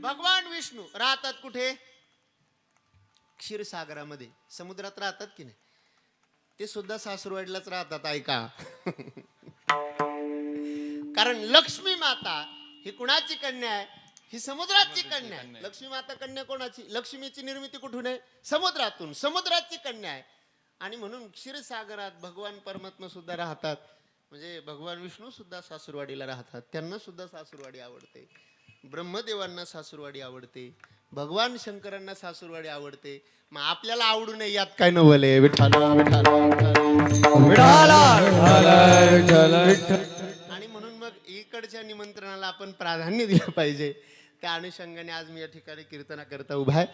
भगवान विष्णू राहतात कुठे? क्षीरसागरामध्ये, समुद्रात राहतात की नाही? ते सुद्धा सासुरवाडीलाच राहतात, ऐका. कारण लक्ष्मी माता ही कुणाची कन्या आहे? ही समुद्राची कन्या आहे. लक्ष्मी माता कन्या कोणाची? लक्ष्मीची निर्मिती कुठून आहे? समुद्रातून. समुद्राची कन्या आहे. आणि म्हणून क्षीरसागरात भगवान परमात्मा सुद्धा राहतात. म्हणजे भगवान विष्णू सुद्धा सासुरवाडीला राहतात. त्यांना सुद्धा सासुरवाडी आवडते. ब्रह्मदेवांना सासुरवाडी आवडते. भगवान शंकरांना सासुरवाडी आवडते. मग आपल्याला आवडू नये यात काय नवले? विठाला विठाला आणि म्हणून मग इकडच्या निमंत्रणाला आपण प्राधान्य दिलं पाहिजे. त्या अनुषंगाने आज मी या ठिकाणी कीर्तनाकरता उभा आहे.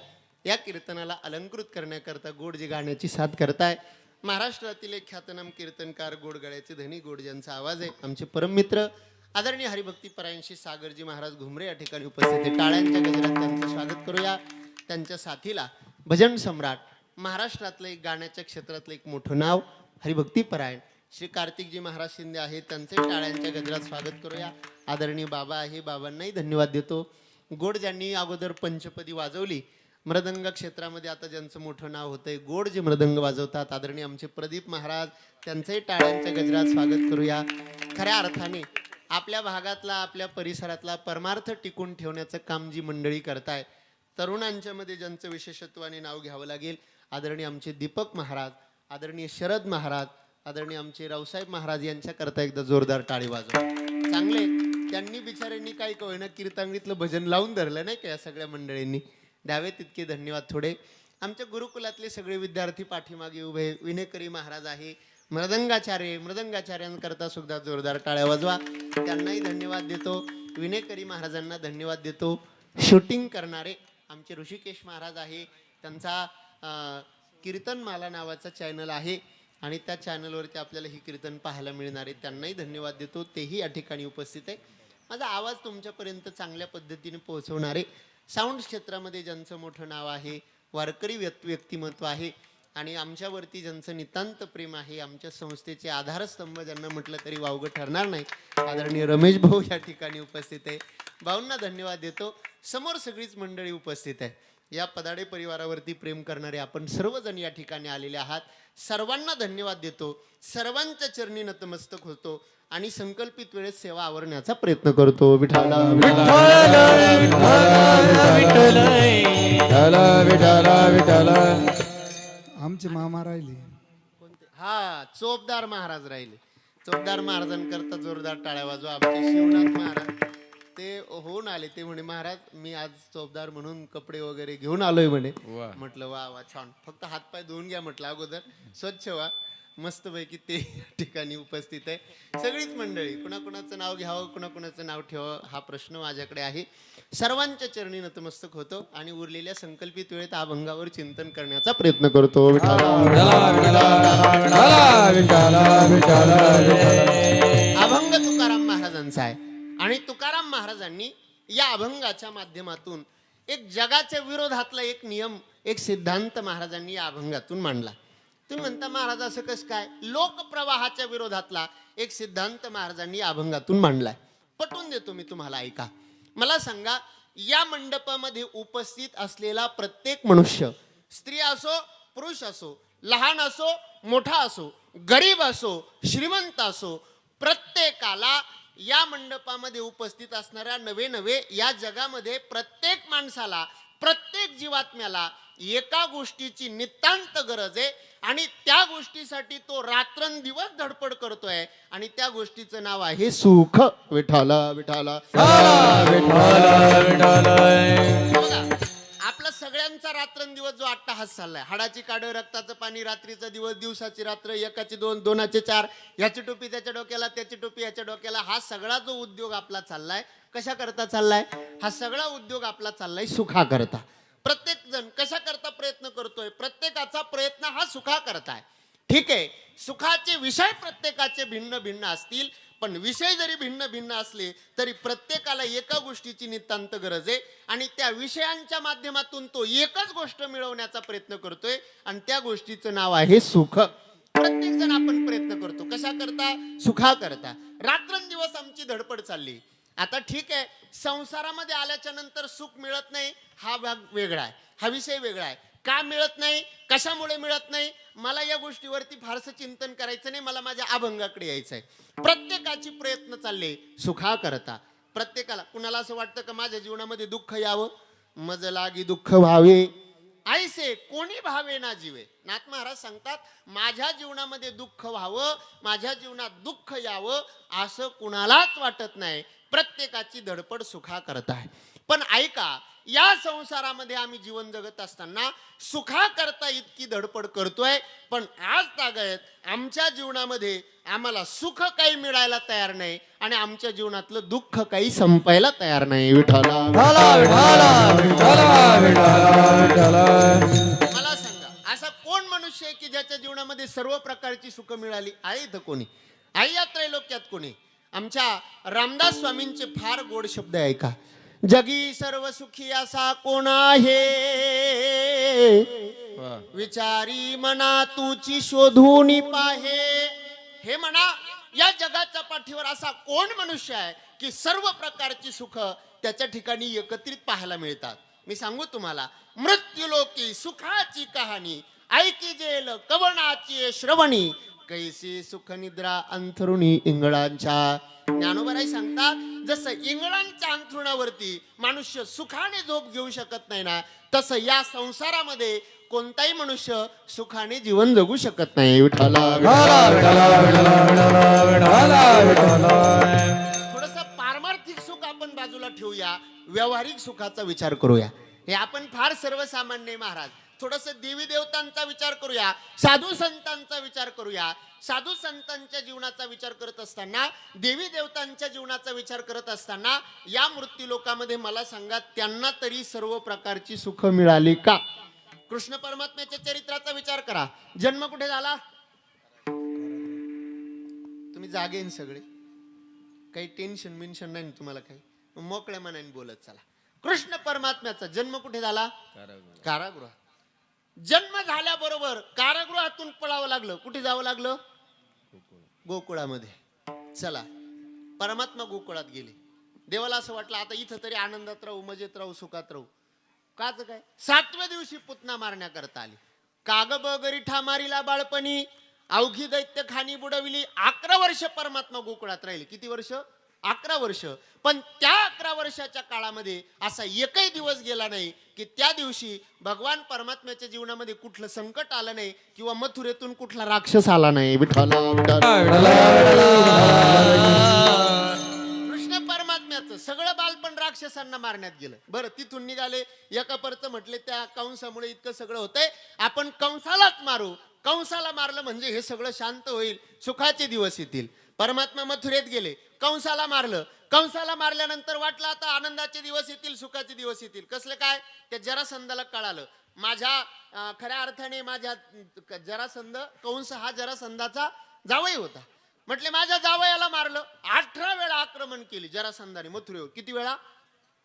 या कीर्तनाला अलंकृत करण्याकरता गोड जी गाण्याची साथ करताय महाराष्ट्रातील एक ख्यातनाम कीर्तनकार, गोड गळ्याचे धनी, गोड ज्यांचा आवाज आहे, आमचे परममित्र आदरणीय हरिभक्ती परायणशी सागरजी महाराज घुमरे या ठिकाणी उपस्थित आहे. टाळ्यांच्या गजरात त्यांचं स्वागत करूया. त्यांच्या साथीला भजन सम्राट, महाराष्ट्रातलं एक गाण्याच्या क्षेत्रातलं एक मोठं नाव, हरिभक्ती परायण श्री कार्तिकजी महाराज शिंदे आहेत. त्यांचे टाळ्यांच्या गजरात स्वागत करूया. आदरणीय बाबा आहे, बाबांनाही धन्यवाद देतो. गोड ज्यांनी अगोदर पंचपदी वाजवली, मृदंग क्षेत्रामध्ये आता ज्यांचं मोठं नाव होतंय, गोड जे मृदंग वाजवतात, आदरणीय आमचे प्रदीप महाराज, त्यांचंही टाळ्यांच्या गजरात स्वागत करूया. खऱ्या अर्थाने आपल्या भागातला, आपल्या परिसरातला परमार्थ टिकून ठेवण्याचं काम जी मंडळी करताय, तरुणांच्या मध्ये ज्यांचं विशेषत्वाने नाव घ्यावं लागेल, आदरणीय आमचे दीपक महाराज, आदरणीय शरद महाराज, आदरणीय आमचे रावसाहेब महाराज यांच्याकरता एकदा जोरदार टाळी वाजवा. चांगले त्यांनी बिचाऱ्यांनी काही कळेना कीर्तनातलं भजन लावून धरलं नाही का या सगळ्या मंडळींनी. द्यावे तितके धन्यवाद थोडे. आमच्या गुरुकुलातले सगळे विद्यार्थी पाठीमागे उभे. विनेकरी महाराज आहे, मृदंगाचार्य, मृदंगाचार्यांकरता सुद्धा जोरदार टाळ्या वाजवा. त्यांनाही धन्यवाद देतो. विनेकरी महाराजांना धन्यवाद देतो. शूटिंग करणारे आमचे ऋषिकेश महाराज आहे, त्यांचा कीर्तनमाला नावाचा चॅनल आहे आणि त्या चॅनलवरती आपल्याला ही कीर्तन पाहायला मिळणार आहे. त्यांनाही धन्यवाद देतो. तेही या ठिकाणी उपस्थित आहे. माझा आवाज तुमच्यापर्यंत चांगल्या पद्धतीने पोहोचवणारे साऊंड क्षेत्रामध्ये ज्यांचं मोठं नाव आहे, वारकरी व्यक्तिमत्व आहे आणि आमच्यावरती ज्यांचं नितांत प्रेम आहे, आमच्या संस्थेचे आधारस्तंभ ज्यांना म्हटलं तरी वावगं ठरणार नाही, आदरणीय रमेश भाऊ या ठिकाणी उपस्थित आहे. भाऊंना धन्यवाद देतो. समोर सगळीच मंडळी उपस्थित आहे. या पदाडे परिवारावरती प्रेम करणारे आपण सर्वजण या ठिकाणी आलेले आहात. सर्वांना धन्यवाद देतो. सर्वांच्या चरणी नतमस्तक होतो आणि संकल्पित वेळेत सेवा आवरण्याचा प्रयत्न करतो. विठाला आमचे मामा राहिले. हा, चोपदार महाराज राहिले. चोपदार महाराजांकरता जोरदार टाळ्या वाजवा. आमचे शिवनाथ महाराज ते होऊन आले. ते म्हणे महाराज मी आज चोपदार म्हणून कपडे वगैरे घेऊन आलोय म्हणे. म्हटलं वा वा छान, फक्त हातपाय धुवून घ्या म्हटलं अगोदर, स्वच्छ व्हा. मस्तपैकी ते ठिकाणी उपस्थित आहे. सगळीच मंडळी, कुणाकुणाचं नाव घ्यावं, कुणाकुणाचं नाव ठेवावं हा प्रश्न माझ्याकडे आहे. सर्वांच्या चरणी नतमस्तक होतो आणि उरलेल्या संकल्पित वेळेत अभंगावर चिंतन करण्याचा प्रयत्न करतो. अभंग तुकाराम महाराजांचा आहे आणि तुकाराम महाराजांनी या अभंगाच्या माध्यमातून एक जगाच्या विरोधातला एक नियम, एक सिद्धांत महाराजांनी या अभंगातून मांडला. तुम्ही म्हणता महाराज असं कसं काय? लोकप्रवाहाच्या विरोधातला एक सिद्धांत महाराजांनी या अभंगातून मांडलाय. पटवून देतो मी तुम्हाला, ऐका. मला सांगा, या मंडपामध्ये उपस्थित असलेला प्रत्येक मनुष्य, स्त्री असो पुरुष असो, लहान असो मोठा असो, गरीब असो श्रीमंत असो, प्रत्येकाला या मंडपामध्ये उपस्थित असणाऱ्या नवे नवे या जगामध्ये प्रत्येक माणसाला, प्रत्येक जीवात्म्याला एका गोष्टीची नितांत गरज आहे आणि त्या गोष्टीसाठी तो रात्रंदिवस धडपड करतोय आणि त्या गोष्टीचं नाव आहे सुख. विठाला विठाला आपला सगळ्यांचा रात्रंदिवस जो अट्टाहास चाललाय, हाडाची काढ, रक्ताचं पाणी, रात्रीचा दिवस, दिवसाची रात्र, एकाची दोन, दोनाचे चार, याची टोपी त्याच्या डोक्याला, त्याची टोपी याच्या डोक्याला, हा सगळा जो उद्योग आपला चाललाय, कशा करता चाललाय? हा सगळा उद्योग आपला चाललाय सुखा करता. प्रत्येक जण कशा करता प्रयत्न करतोय? प्रत्येकाचा प्रयत्न हा सुखा करताय. ठीक आहे, सुखाचे विषय प्रत्येकाचे भिन्न भिन्न असतील, पण विषय जरी भिन्न भिन्न असले तरी प्रत्येकाला एका गोष्टीची नितांत गरज आहे आणि त्या विषयांच्या माध्यमातून तो एकच गोष्ट मिळवण्याचा प्रयत्न करतोय आणि त्या गोष्टीचं नाव आहे सुख. प्रत्येक जण आपण प्रयत्न करतो कशा करता? सुखा करता. रात्रंदिवस आमची धडपड चालली. आता ठीक आहे, संसारामध्ये आल्याच्या नंतर सुख मिळत नाही हा भाग वेगळा आहे, हा विषय वेगळा आहे. का मिळत नाही, कशामुळे मिळत नाही, मला या गोष्टीवरती फारसं चिंतन करायचं नाही. मला माझ्या अभंगाकडे यायचं आहे. प्रत्येकाची प्रयत्न चालले सुखा करता. प्रत्येकाला, कुणाला असं वाटतं का माझ्या जीवनामध्ये दुःख यावं, मज लागी दुःख व्हावे, ऐसे कोणी भावे ना जीवे. नाथ महाराज सांगतात, माझ्या जीवनामध्ये दुःख व्हावं, माझ्या जीवनात दुःख यावं असं कुणालाच वाटत नाही. प्रत्येकाची धडपड सुखा करता आहे. पण ऐका, या संसारामध्ये आम्ही जीवन जगत असताना सुखा करता इतकी धडपड करतोय, पण आज तागत आमच्या जीवनामध्ये आम्हाला सुख काही मिळायला तयार नाही आणि आमच्या जीवनातलं दुःख काही संपायला तयार नाही. विठ्ठला मला सांगा, असा कोण मनुष्य आहे की ज्याच्या जीवनामध्ये सर्व प्रकारची सुख मिळाली आहे? इथं कोणी आहे? या त्रैलोक्यात कोणी? आमच्या रामदास स्वामींचे फार गोड शब्द आहे का, जगी सर्व सुखी असा कोण आहे, विचारी मना तुची शोधून पाहे. हे म्हणा, या जगाच्या पाठीवर असा कोण मनुष्य आहे की सर्व प्रकारची सुख त्याच्या ठिकाणी एकत्रित पाहायला मिळतात? मी सांगू तुम्हाला, मृत्यूलोकी सुखाची कहाणी ऐकी जेल कवनाची श्रवणी, कैसी सुख निद्रा अंथरुणी इंगळांच्या. ज्ञानोबाराय सांगतात, जसं इंगळांच्या अंथरुणावरती मनुष्य सुखाने झोप घेऊ शकत नाही ना, तसं या संसारामध्ये कोणताही मनुष्य सुखाने जीवन जगू शकत नाही. थोडस पारमार्थिक सुख आपण बाजूला ठेवूया, व्यावहारिक सुखाचा विचार करूया. हे आपण फार सर्वसामान्य महाराज. थोडस देवी देवतांचा विचार करूया, साधू संतांचा विचार करूया. साधू संतांच्या जीवनाचा विचार करत असताना, देवी देवतांच्या जीवनाचा विचार करत असताना, या मृत्यू लोकामध्ये मला सांगा, त्यांना तरी सर्व प्रकारची सुख मिळाली का? कृष्ण परमात्म्याच्या चरित्राचा विचार करा. जन्म कुठे झाला? तुम्ही जागेन सगळे, काही टेन्शन बिन्शन नाही तुम्हाला, काही मोकळ्या मनाने बोलत चला. कृष्ण परमात्म्याचा जन्म कुठे झाला? कारागृहात. जन्म झाल्याबरोबर कारागृहातून पळावं लागलं. कुठे जावं लागलं? गोकुळामध्ये. चला, परमात्मा गोकुळात गेले. देवाला असं वाटलं आता इथं तरी आनंदात राहू, मजेत राहू, सुखात राहू. काच काय, 7व्या दिवशी पुतना मारण्याकरता आली. काग बगरी ठामारीला बाळपणी, अवघी दैत्य खानी बुडविली. 11 वर्ष परमात्मा गोकुळात राहिले. किती वर्ष? 11 वर्ष. पण त्या 11 वर्षाच्या काळामध्ये असा एकही दिवस गेला नाही की त्या दिवशी भगवान परमात्म्याच्या जीवनामध्ये कुठलं संकट आलं नाही किंवा मथुरेतून कुठला राक्षस आला नाही. कृष्ण परमात्म्याचं सगळं बालपण राक्षसांना मारण्यात गेलं. बरं, तिथून निघाले. एका परचं म्हटले, त्या कंसामुळे इतकं सगळं होतंय, आपण कंसालाच मारू. कंसाला मारलं म्हणजे हे सगळं शांत होईल, सुखाचे दिवस येतील. परमात्मा मथुरेत गेले, कंसाला मारलं. कंसाला मारल्यानंतर वाटलं आता आनंदाचे दिवस येतील, सुखाचे दिवस येतील. कसलं काय? त्या जरासंधाला कळालं, माझ्या खऱ्या अर्थाने माझ्या जरासंध, कंस हा जरासंधाचा जावई होता. म्हटले माझ्या जावयाला मारलं. 18 वेळा आक्रमण केली जरासंधाने मथुरेवर. किती वेळा?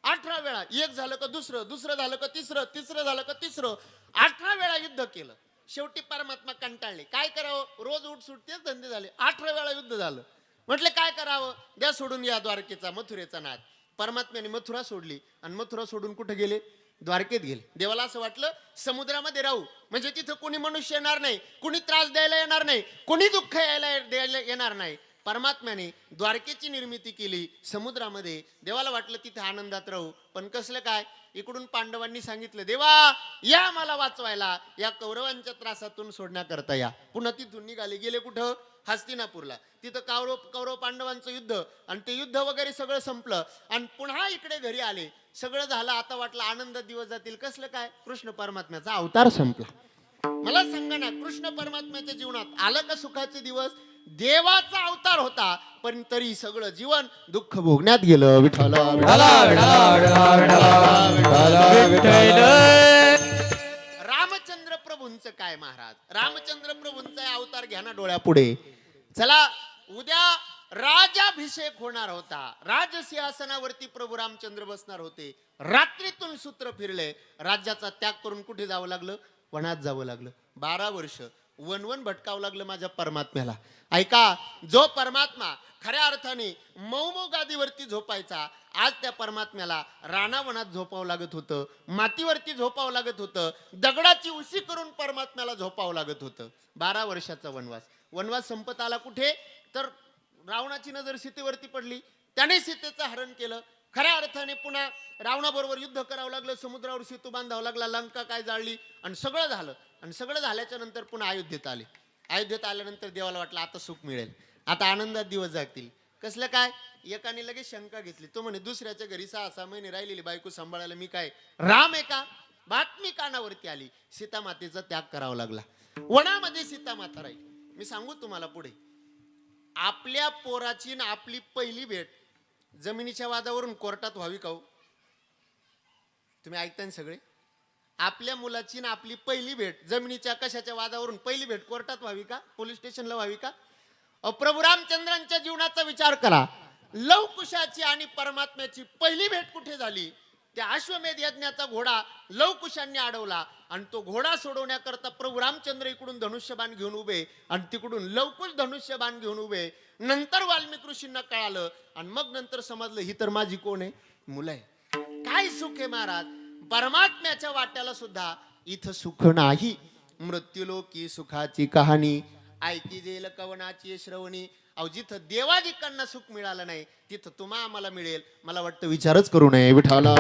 18 वेळा. एक झालं का दुसरं, दुसरं झालं का तिसरं, तिसरं झालं का तिसरं, 18 वेळा युद्ध केलं. शेवटी परमात्मा कंटाळले. काय करावं? रोज उठ सुट तेच धंदे झाले. 18 वेळा युद्ध झालं. म्हटले काय करावं? द्या सोडून या द्वारकेचा, मथुरेचा नाद. परमात्म्याने मथुरा सोडली आणि मथुरा सोडून कुठे गेले? द्वारकेत गेले. देवाला असं वाटलं समुद्रामध्ये राहू, म्हणजे तिथं कोणी मनुष्य येणार नाही, कोणी त्रास द्यायला येणार नाही, कोणी दुःख द्यायला येणार नाही. परमात्म्याने द्वारकेची निर्मिती केली समुद्रामध्ये. देवाला वाटलं तिथे आनंदात राहू. पण कसलं काय? इकडून पांडवांनी सांगितलं, देवा या मला वाचवायला, या कौरवांच्या त्रासातून सोडण्याकरता या. पुन्हा तिथून निघाले. गेले कुठं? हस्तिनापूरला. तिथं कौरव पांडवांचं युद्ध, आणि ते युद्ध वगैरे सगळं संपलं आणि पुन्हा इकडे घरी आले. सगळं झालं. आता वाटलं आनंदात दिवस जातील. कसलं काय? कृष्ण परमात्म्याचा अवतार संपला. मला सांगा ना, कृष्ण परमात्म्याच्या जीवनात आलं का सुखाचे दिवस? देवाचा अवतार होता, पण तरी सगळं जीवन दुःख भोगण्यात गेलं. विठ्ठल रामचंद्र प्रभूंचं काय महाराज? रामचंद्र प्रभूंचा अवतार घ्या ना डोळ्यापुढे. चला, उद्या राजाभिषेक होणार होता. राजसिंहासनावरती प्रभू रामचंद्र बसणार होते. रात्रीतून सूत्र फिरले. राज्याचा त्याग करून कुठे जावं लागलं? वनात जावं लागलं. 12 वर्ष वन भटकावं लागलं माझ्या परमात्म्याला. ऐका, जो परमात्मा खऱ्या अर्थाने मऊ गादीवरती झोपायचा, आज त्या परमात्म्याला रानावनात झोपावं लागत होतं, मातीवरती झोपावं लागत होतं, दगडाची उशी करून परमात्म्याला झोपावं लागत होतं. 12 वर्षाचा वनवास. वनवास संपत आला कुठे तर रावणाची नजर सीतेवरती पडली, त्याने सीतेचं हरण केलं. खऱ्या अर्थाने पुन्हा रावणाबरोबर युद्ध करावं लागलं, समुद्रावर सेतू बांधावा लागला, लंका काय जाळली आणि सगळं झालं. आणि सगळं झाल्याच्या नंतर पुन्हा अयोध्येत आले. अयोध्येत आल्यानंतर देवाला वाटलं आता सुख मिळेल, आता आनंदात दिवस जागतील. कसलं काय? एकाने लगेच शंका घेतली. तो म्हणे दुसऱ्याच्या घरी 6-6 महिने राहिलेली बायको सांभाळायला मी काय राम आहे का? बातमी कानावरती आली, सीता मातेचा त्याग करावा लागला. वनामध्ये सीता माता राहील. मी सांगू तुम्हाला पुढे, आपल्या पोराची ना आपली पहिली भेट जमिनीच्या वादावरून कोर्टात व्हावी का हो? तुम्ही ऐकताय सगळे? आपल्या मुलाची ना आपली पहिली भेट जमिनीच्या कशाच्या वादावरून पहिली भेट कोर्टात व्हावी का? पोलीस स्टेशनला व्हावी का? प्रभू रामचंद्रांच्या जीवनाचा विचार करा. लवकुशाची आणि परमात्म्याची पहिली भेट कुठे झाली? त्या अश्वमेध यज्ञाचा घोडा लवकुशांनी अडवला आणि तो घोडा सोडवण्याकरता प्रभू रामचंद्र इकडून धनुष्यबाण घेऊन उभे आणि तिकडून लवकुश धनुष्यबाण घेऊन उभे. नंतर वाल्मिक ऋषींना कळालं आणि मग नंतर समजलं ही तर माझी कोण आहे? मुलं आहे. काय सुख आहे महाराज? परमात्म्याच्या वाट्याला सुद्धा इथं सुख नाही. मृत्यूलोकी सुखाची कहाणी ऐकी जेल कवनाची श्रवणी. अहो, जिथं देवादिकांना सुख मिळालं नाही तिथं तुम्हा आम्हाला मिळेल. मला वाटतं विचारच करू नये. विठाला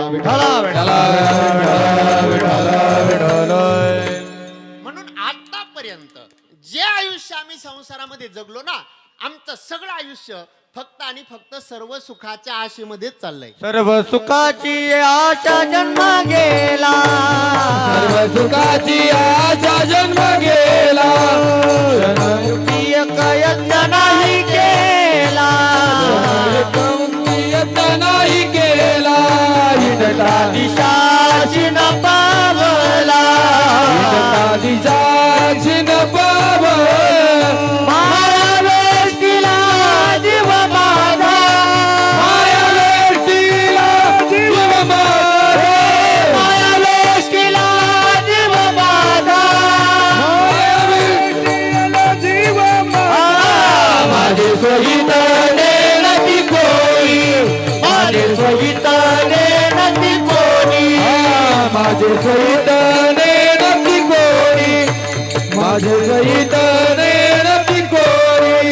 म्हणून आतापर्यंत जे आयुष्य आम्ही संसारामध्ये जगलो ना, आमचं सगळं आयुष्य फक्त आणि फक्त सर्व सुखाच्या आशेमध्येच चाललंय. सर्व सुखाची आशा जन्म गेला, सर्व सुखाची आशा जन्म गेला, यज्ञ नाही केला, यज्ञ नाही केला, दिशाची न पावला, दिशाची न पावला. माझे सहितने नक्की कोणी, माझे सहितने नक्की कोणी.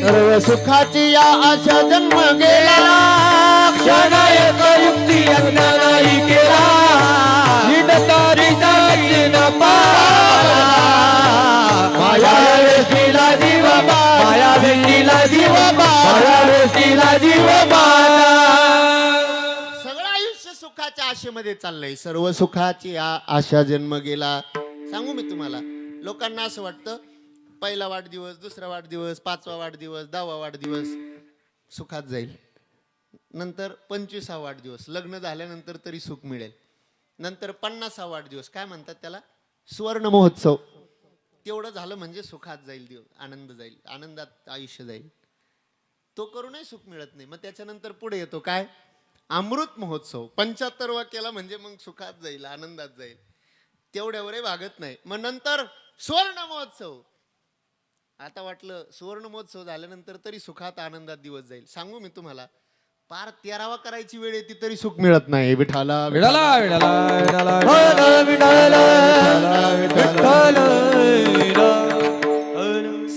सर्व सुखाची या आशा जन्म गेला, क्षण एक युक्ती यज्ञ नाही केला, हिडतारी जायची न पावला. माया वेष्टीला जीव माया वेष्टीला जीव माया वेष्टीला जीव माया. सुखाच्या आशेमध्ये चाललंय. सर्व सुखाची आशा जन्म गेला. सांगू मी तुम्हाला, लोकांना असं वाटतं पहिला वाढदिवस, दुसरा वाढदिवस, 5वा वाढदिवस, 10वा वाढदिवस सुखात जाईल. नंतर 25वा वाढदिवस, लग्न झाल्यानंतर तरी सुख मिळेल. नंतर 50वा वाढदिवस, काय म्हणतात त्याला, सुवर्ण महोत्सव. तेवढं झालं म्हणजे सुखात जाईल, दिवस आनंद जाईल, आनंदात आयुष्य जाईल. तो करूनही सुख मिळत नाही. मग त्याच्यानंतर पुढे येतो काय, अमृत महोत्सव. 75वा केला म्हणजे मग सुखात जाईल, आनंदात जाईल. तेवढ्यावरही भागत नाही. मग नंतर सुवर्ण महोत्सव. आता वाटलं सुवर्ण महोत्सव झाल्यानंतर तरी सुखात आनंदात दिवस जाईल. सांगू मी तुम्हाला, पार 13वा करायची वेळ येते तरी सुख मिळत नाही. विठाला विठाला विठाला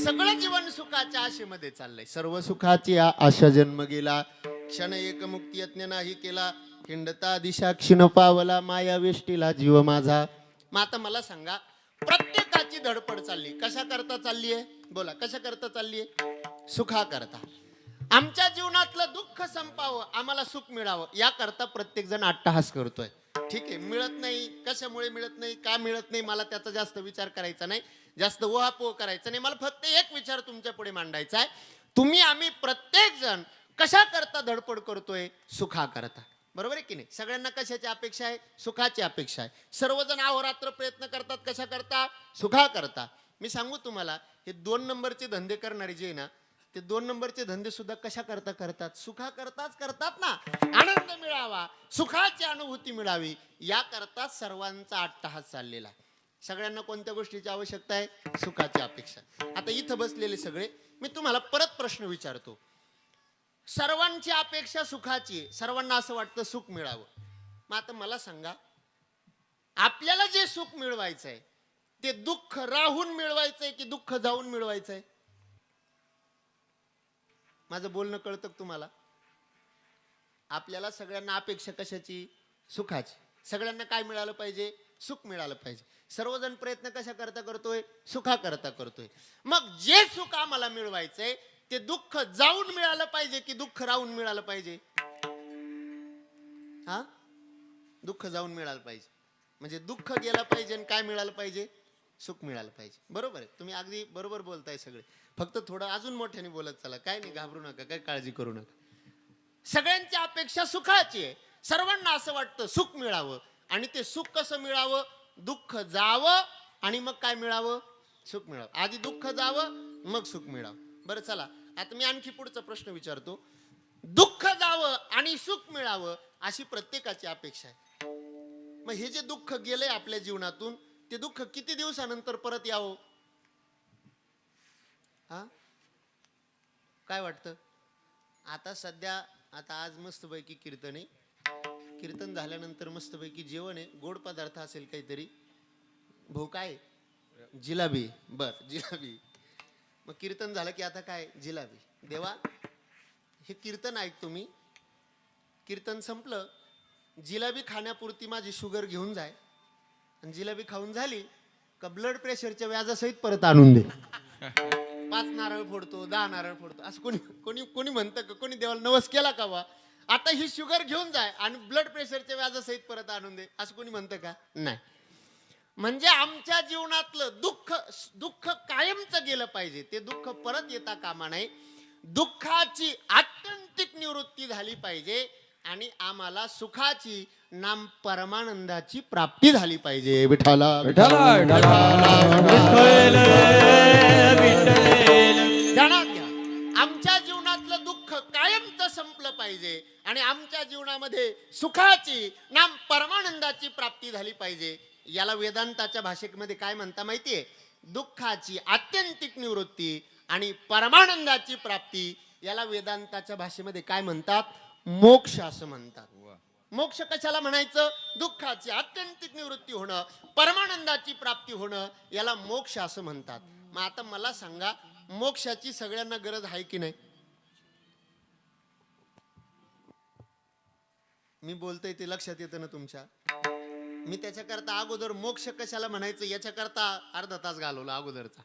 सगळं जीवन सुखाच्या आशेमध्ये चाललंय. सर्व सुखाची आशा जन्म गेला, क्षण एक मुक्ती यज्ञ नाही केला, हिंडता दिशा क्षीण पावला, माया वेष्टीला जीव माझा. मग आता मला सांगा, प्रत्येकाची धडपड चालली कशा करता चालली आहे? बोला, कशा करता चालली आहे? सुखा करता. आमच्या जीवनातलं दुःख संपावं, आम्हाला सुख मिळावं याकरता प्रत्येक जण अट्टहास करतोय. ठीक आहे, मिळत नाही, कशामुळे मिळत नाही, का मिळत नाही, मला त्याचा जास्त विचार करायचा नाही, जास्त ओहापोह करायचा नाही. मला फक्त एक विचार तुमच्या पुढे मांडायचा आहे. तुम्ही आम्ही प्रत्येक जण कशा करता धडपड करतोय? सुखा करता. बरोबर आहे की नाही? सगळ्यांना कशाची अपेक्षा आहे? सुखाची अपेक्षा आहे. सर्वजण अहोरात्र प्रयत्न करतात कशा करता? सुखा करता. मी सांगू तुम्हाला, हे 2 नंबरचे धंदे करणारे जे आहे ना, ते 2 नंबरचे धंदे सुद्धा कशा करता करतात? सुखा करतात ना. आनंद मिळावा, सुखाची अनुभूती मिळावी याकरता सर्वांचा अट्टहास चाललेला. सगळ्यांना कोणत्या गोष्टीची आवश्यकता आहे? सुखाची अपेक्षा. आता इथं बसलेले सगळे मी तुम्हाला परत प्रश्न विचारतो. सर्वांची अपेक्षा सुखाची आहे, सर्वांना असं वाटतं सुख मिळावं. मग आता मला सांगा, आपल्याला जे सुख मिळवायचंय ते दुःख राहून मिळवायचंय की दुःख जाऊन मिळवायचंय? माझं बोलणं कळतं का तुम्हाला? आपल्याला सगळ्यांना अपेक्षा कशाची? सुखाची. सगळ्यांना काय मिळालं पाहिजे? सुख मिळालं पाहिजे. सर्वजण प्रयत्न कशा करता करतोय? सुखा करता करतोय. मग जे सुख आम्हाला मिळवायचंय ते दुःख जाऊन मिळालं पाहिजे की दुःख राहून मिळालं पाहिजे? हा, दुःख जाऊन मिळालं पाहिजे. म्हणजे दुःख गेलं पाहिजे आणि काय मिळालं पाहिजे? सुख मिळालं पाहिजे. बरोबर आहे, तुम्ही अगदी बरोबर बोलताय सगळे. फक्त थोडं अजून मोठ्याने बोलत चला, काय नाही, घाबरू नका, काय काळजी करू नका. सगळ्यांची अपेक्षा सुखाची आहे. सर्वांना असं वाटतं सुख मिळावं, आणि ते सुख कसं मिळावं? दुःख जावं आणि मग काय मिळावं? सुख मिळावं. आधी दुःख जावं मग सुख मिळावं. बरं चला, आता मी आणखी पुढचा प्रश्न विचारतो. दुःख जावं आणि सुख मिळावं अशी प्रत्येकाची अपेक्षा आहे. मग हे जे दुःख गेलंय आपल्या जीवनातून, ते दुःख किती दिवसानंतर परत यावं? हा, काय वाटतं? आता सध्या आता आज मस्तपैकी कीर्तन आहे. कीर्तन झाल्यानंतर मस्तपैकी जेवण आहे, गोड पदार्थ असेल काहीतरी. भाऊ काय? जिलाबी. बर, जिलाबी. मग कीर्तन झालं की आता काय? जिलाबी. देवा, हे कीर्तन ऐकतो मी, कीर्तन संपलं, जिलाबी खाण्यापुरती माझी शुगर घेऊन जाय, आणि जिलाबी खाऊन झाली का ब्लड प्रेशरच्या व्याजासहित परत आणून दे. 5 नारळ फोडतो, 10 नारळ फोडतो, असं कोणी कोणी कोणी म्हणतं का? कोणी देवाला नवस केला का? वा, आता ही शुगर घेऊन जाय आणि ब्लड प्रेशरच्या व्याजासहित परत आणून दे, असं कोणी म्हणतं का? नाही. म्हणजे आमच्या जीवनातलं दुःख, दुःख कायमचं गेलं पाहिजे, ते दुःख परत येता कामा नये. दुःखाची आत्यंतिक निवृत्ती झाली पाहिजे आणि आम्हाला सुखाची नाम परमानंदाची प्राप्ती झाली पाहिजे. विठ्ठला विठ्ठला ध्यानात घ्या, आमच्या जीवनातलं दुःख कायमचं संपलं पाहिजे आणि आमच्या जीवनामध्ये सुखाची नाम परमानंदाची प्राप्ती झाली पाहिजे. याला वेदांताच्या भाषेमध्ये काय म्हणता माहितीये? दुःखाची आत्यंतिक निवृत्ती आणि परमानंदाची प्राप्ती. याला वेदांताच्या भाषेमध्ये काय म्हणतात? मोक्ष असं म्हणतात. मोक्ष कशाला म्हणायचं? दुःखाची आत्यंतिक निवृत्ती होणं, परमानंदाची प्राप्ती होणं, याला मोक्ष असं म्हणतात. मग आता मला सांगा, मोक्षाची सगळ्यांना गरज आहे की नाही? मी बोलतोय ते लक्षात येतं ना तुमच्या? मी त्याच्याकरता अगोदर मोक्ष कशाला म्हणायचं याच्याकरता अर्धा तास घालवला अगोदरचा.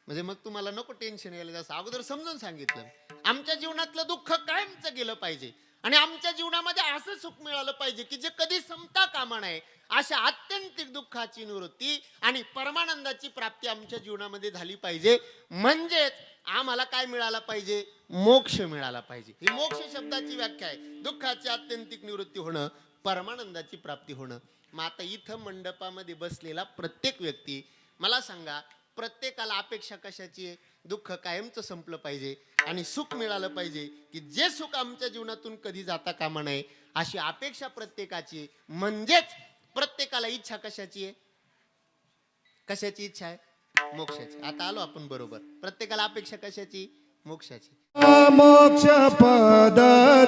म्हणजे मग तुम्हाला नको टेन्शन यायला जास्त. अगोदर समजून सांगितलं, आमच्या जीवनातलं दुःख कायमचं गेलं पाहिजे आणि आमच्या जीवनामध्ये असं सुख मिळालं पाहिजे की जे कधी संपता कामा नये. अशा आत्यंतिक दुःखाची निवृत्ती आणि परमानंदाची प्राप्ती आमच्या जीवनामध्ये झाली पाहिजे. म्हणजेच आम्हाला काय मिळाला पाहिजे? मोक्ष मिळाला पाहिजे. ही मोक्ष शब्दाची व्याख्या आहे. दुःखाची आत्यंतिक निवृत्ती होणं, परमानंदाची प्राप्ती होणं. मग आता इथं मंडपामध्ये बसलेला प्रत्येक व्यक्ती, मला सांगा, प्रत्येकाला अपेक्षा कशाची आहे? दुःख कायमचं संपलं पाहिजे आणि सुख मिळालं पाहिजे, की जे सुख आमच्या जीवनातून कधी जाता कामा नये अशी अपेक्षा प्रत्येकाची आहे. म्हणजेच प्रत्येकाला इच्छा कशाची आहे? कशाची इच्छा आहे? मोक्षाची. आता आलो आपण बरोबर. प्रत्येकाला अपेक्षा कशाची? मोक्षाची. मोक्ष पद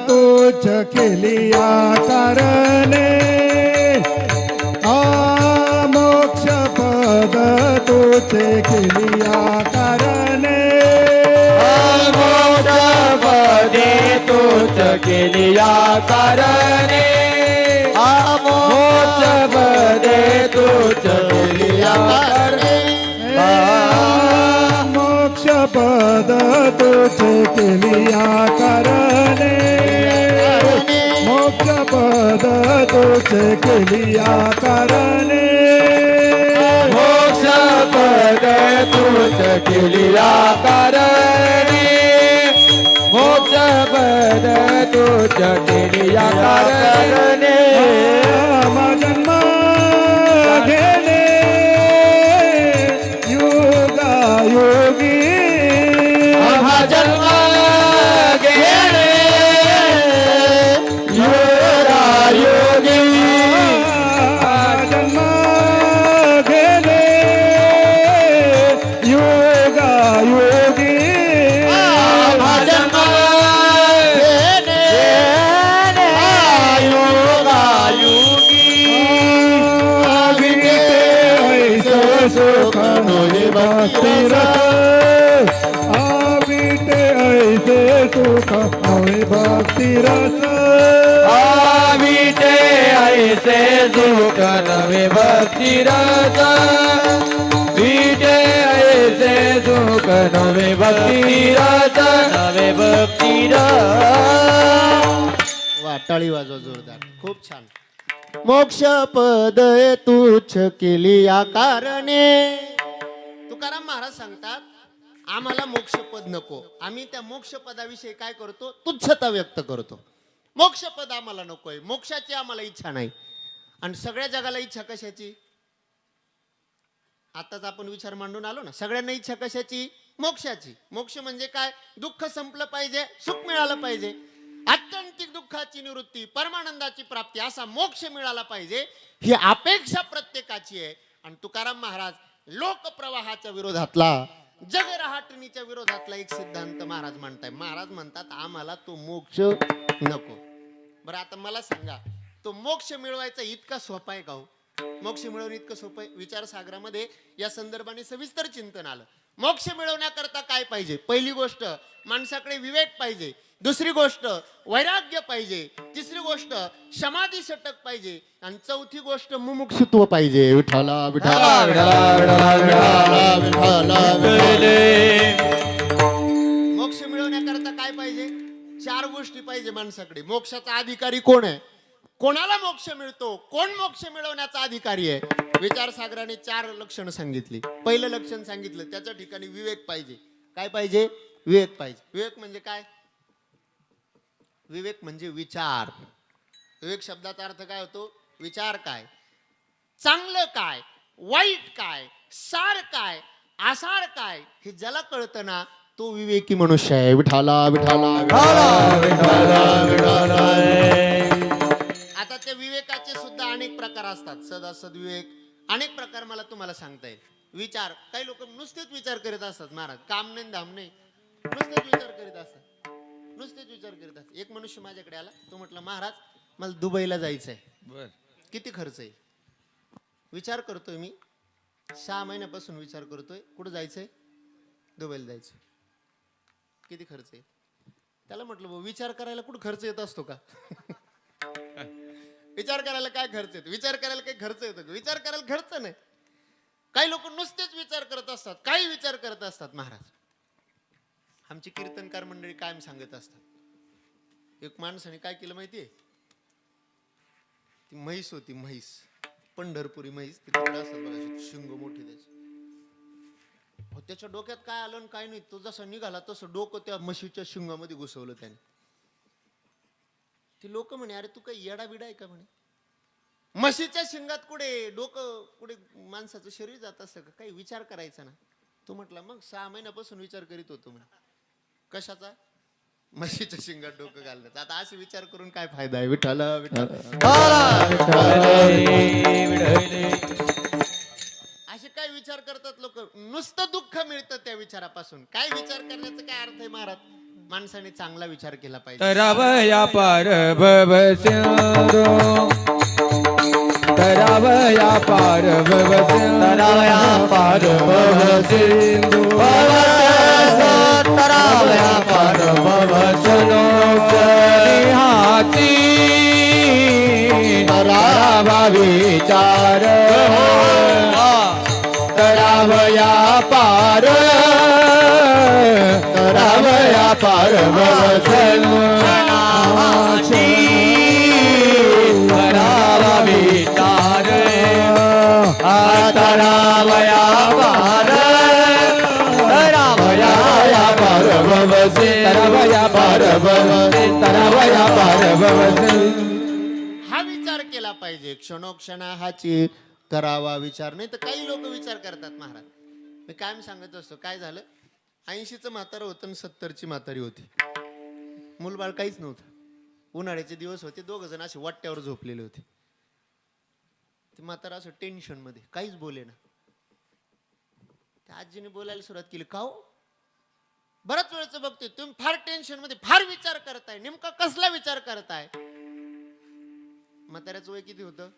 तोच केली कारणे, मोक्ष पद तोच केली कारणे, मोक्ष पदे तोच केलिया कारणे, मोक्ष पदे तोच केलिया कारणे, मोक्ष पद तोच केली कारणे, मोक्ष पद तोच केली कारणे, मोक्ष पदे तोच केलिया कारणे, मोक्ष पदे तोच केलिया कारणे, जन्म घेणे युगायोगी, जन्म घेणे योगी, जन्म घेणे सुख नवे भक्ती रस विटे ऐसे सुख नवे भक्ती रस विटे ऐसे सुख नवे भक्ती रस नवे भक्ती रस. वाटाळी वाजवा जोरदार, खूप छान. मोक्ष पद तुच्छ केली या कारणे. तुकाराम महाराज सांगतात आम्हाला मोक्ष पद नको, आम्ही त्या मोक्ष पदाविषयी काय करतो, तुच्छता व्यक्त करतो. मोक्ष पद आम्हाला नकोय, मोक्षाची आम्हाला इच्छा नाही. आणि सगळ्या जगाला इच्छा कशाची? आताच आपण विचार मांडून आलो ना, सगळ्यांना इच्छा कशाची? मोक्षाची. मोक्ष म्हणजे काय? दुःख संपलं पाहिजे, सुख मिळालं पाहिजे, आत्यंतिक दुःखाची निवृत्ती, परमानंदाची प्राप्ती, असा मोक्ष मिळाला पाहिजे, ही अपेक्षा प्रत्येकाची आहे. आणि तुकाराम महाराज लोकप्रवाहाच्या विरोधातला, जगरहाटणीच्या विरोधातला एक सिद्धांत महाराज मांडताय. महाराज म्हणतात आम्हाला तो मोक्ष नको. बरं आता मला सांगा, तो मोक्ष मिळवायचा इतका सोपा आहे का हो? मोक्ष मिळवणं इतकं सोपं आहे? विचारसागरामध्ये या संदर्भाने सविस्तर चिंतन आलं. मोक्ष मिळवण्याकरता काय पाहिजे? पहिली गोष्ट माणसाकडे विवेक पाहिजे, दुसरी गोष्ट वैराग्य पाहिजे, तिसरी गोष्ट समाधी षटक पाहिजे, आणि चौथी गोष्ट मुमुक्षुत्व पाहिजे. विठाला विठाला मोक्ष मिळवण्याकरता काय पाहिजे? चार गोष्टी पाहिजे माणसाकडे. मोक्षाचा अधिकारी कोण आहे? कोणाला मोक्ष मिळतो? कोण मोक्ष मिळवण्याचा अधिकारी आहे? विचारसागराने चार लक्षणं सांगितली. पहिलं लक्षण सांगितलं, त्याच्या ठिकाणी विवेक पाहिजे. काय पाहिजे? विवेक पाहिजे. विवेक म्हणजे काय? विवेक म्हणजे विचार. विवेक शब्दाचा अर्थ काय होतो? विचार काय, चांगलं काय, वाईट काय, सार काय, आसार काय, हे ज्याला कळतं ना तो विवेकी मनुष्य आहे. विठाला विठाला आता त्या विवेकाचे सुद्धा अनेक प्रकार असतात. सदासद विवेक, अनेक प्रकार मला तुम्हाला सांगता येईल. विचार, काही लोक नुसतेच विचार करीत असतात महाराज, काम नाही धाम नाही, नुसतेच विचार करीत असतात, नुसतेच विचार करीत असतात. एक मनुष्य माझ्याकडे आला, तो म्हटला महाराज मला दुबईला जायचंय, किती खर्च आहे? विचार करतोय मी 6 महिन्यापासून विचार करतोय, कुठं जायचंय? दुबईला जायचं. किती खर्च आहे? त्याला म्हटलं भाऊ विचार करायला कुठं खर्च येत असतो का? विचार करायला काय खर्च येतो? विचार करायला काही खर्च येतो का? विचार करायला खर्च नाही. काही लोक नुसतेच विचार करत असतात, काही विचार करत असतात. महाराज आमची कीर्तनकार मंडळी कायम सांगत असतात, एक माणसाने काय केलं माहितीये? ती म्हैस होती, म्हैस, पंढरपुरी म्हैस, तिकडे असतात बघा, शिंग मोठी त्याची. त्याच्या डोक्यात काय आलं काय नाही, तो जसा निघाला तसं डोकं त्या म्हशीच्या शिंगामध्ये घुसवलं त्याने. ती लोक म्हणे अरे तू काही येडा बिडा आहे का म्हणे, म्हशीच्या शिंगात कुठे डोकं, कुठे माणसाचं शरीर जात असतं का? काही विचार करायचा ना. तो म्हटला मग 6 महिन्यापासून विचार करीत होतो म्हणे. कशाचा? म्हशीच्या शिंगात डोकं घालण्याचा. आता असे विचार करून काय फायदा आहे? विठ्ठल असे काय विचार करतात लोक, नुसतं दुःख मिळतं त्या विचारापासून. काय विचार करण्याचा काय अर्थ आहे महाराज? माणसाने चांगला विचार केला पाहिजे. तरावया पार भव सिंधू, तरावया पार भव सिंधू, तरावया पार भव सिंधू, तरावया पार भव सिंधू, हाती तरावा विचार, तरावया पार, तरावया पार भव सिंधू, तरावा विचार, तरावया पार, तरावया पार भव सिंधू, तरावया पार भव सिंधू, तरावया पार भव सिंधू. हा विचार केला पाहिजे. क्षणोक्षणा हाची करावा विचार. नाही तर काही लोक विचार करतात महाराज. मी कायम सांगत असतो, काय झालं 80चं म्हातारं होतं आणि 70ची म्हातारी होती, मूलबाळ काहीच नव्हतं. उन्हाळ्याचे दिवस होते, 2 जण असे वाट्यावर झोपलेले होते. ते म्हातारा असं टेन्शन मध्ये काहीच बोले ना. त्या आजीने बोलायला सुरुवात केली, का हो बराच वेळचं बघतोय तुम्ही फार टेन्शन मध्ये, फार विचार करताय, नेमका कसला विचार करताय? म्हाताऱ्याचं वय किती होतं?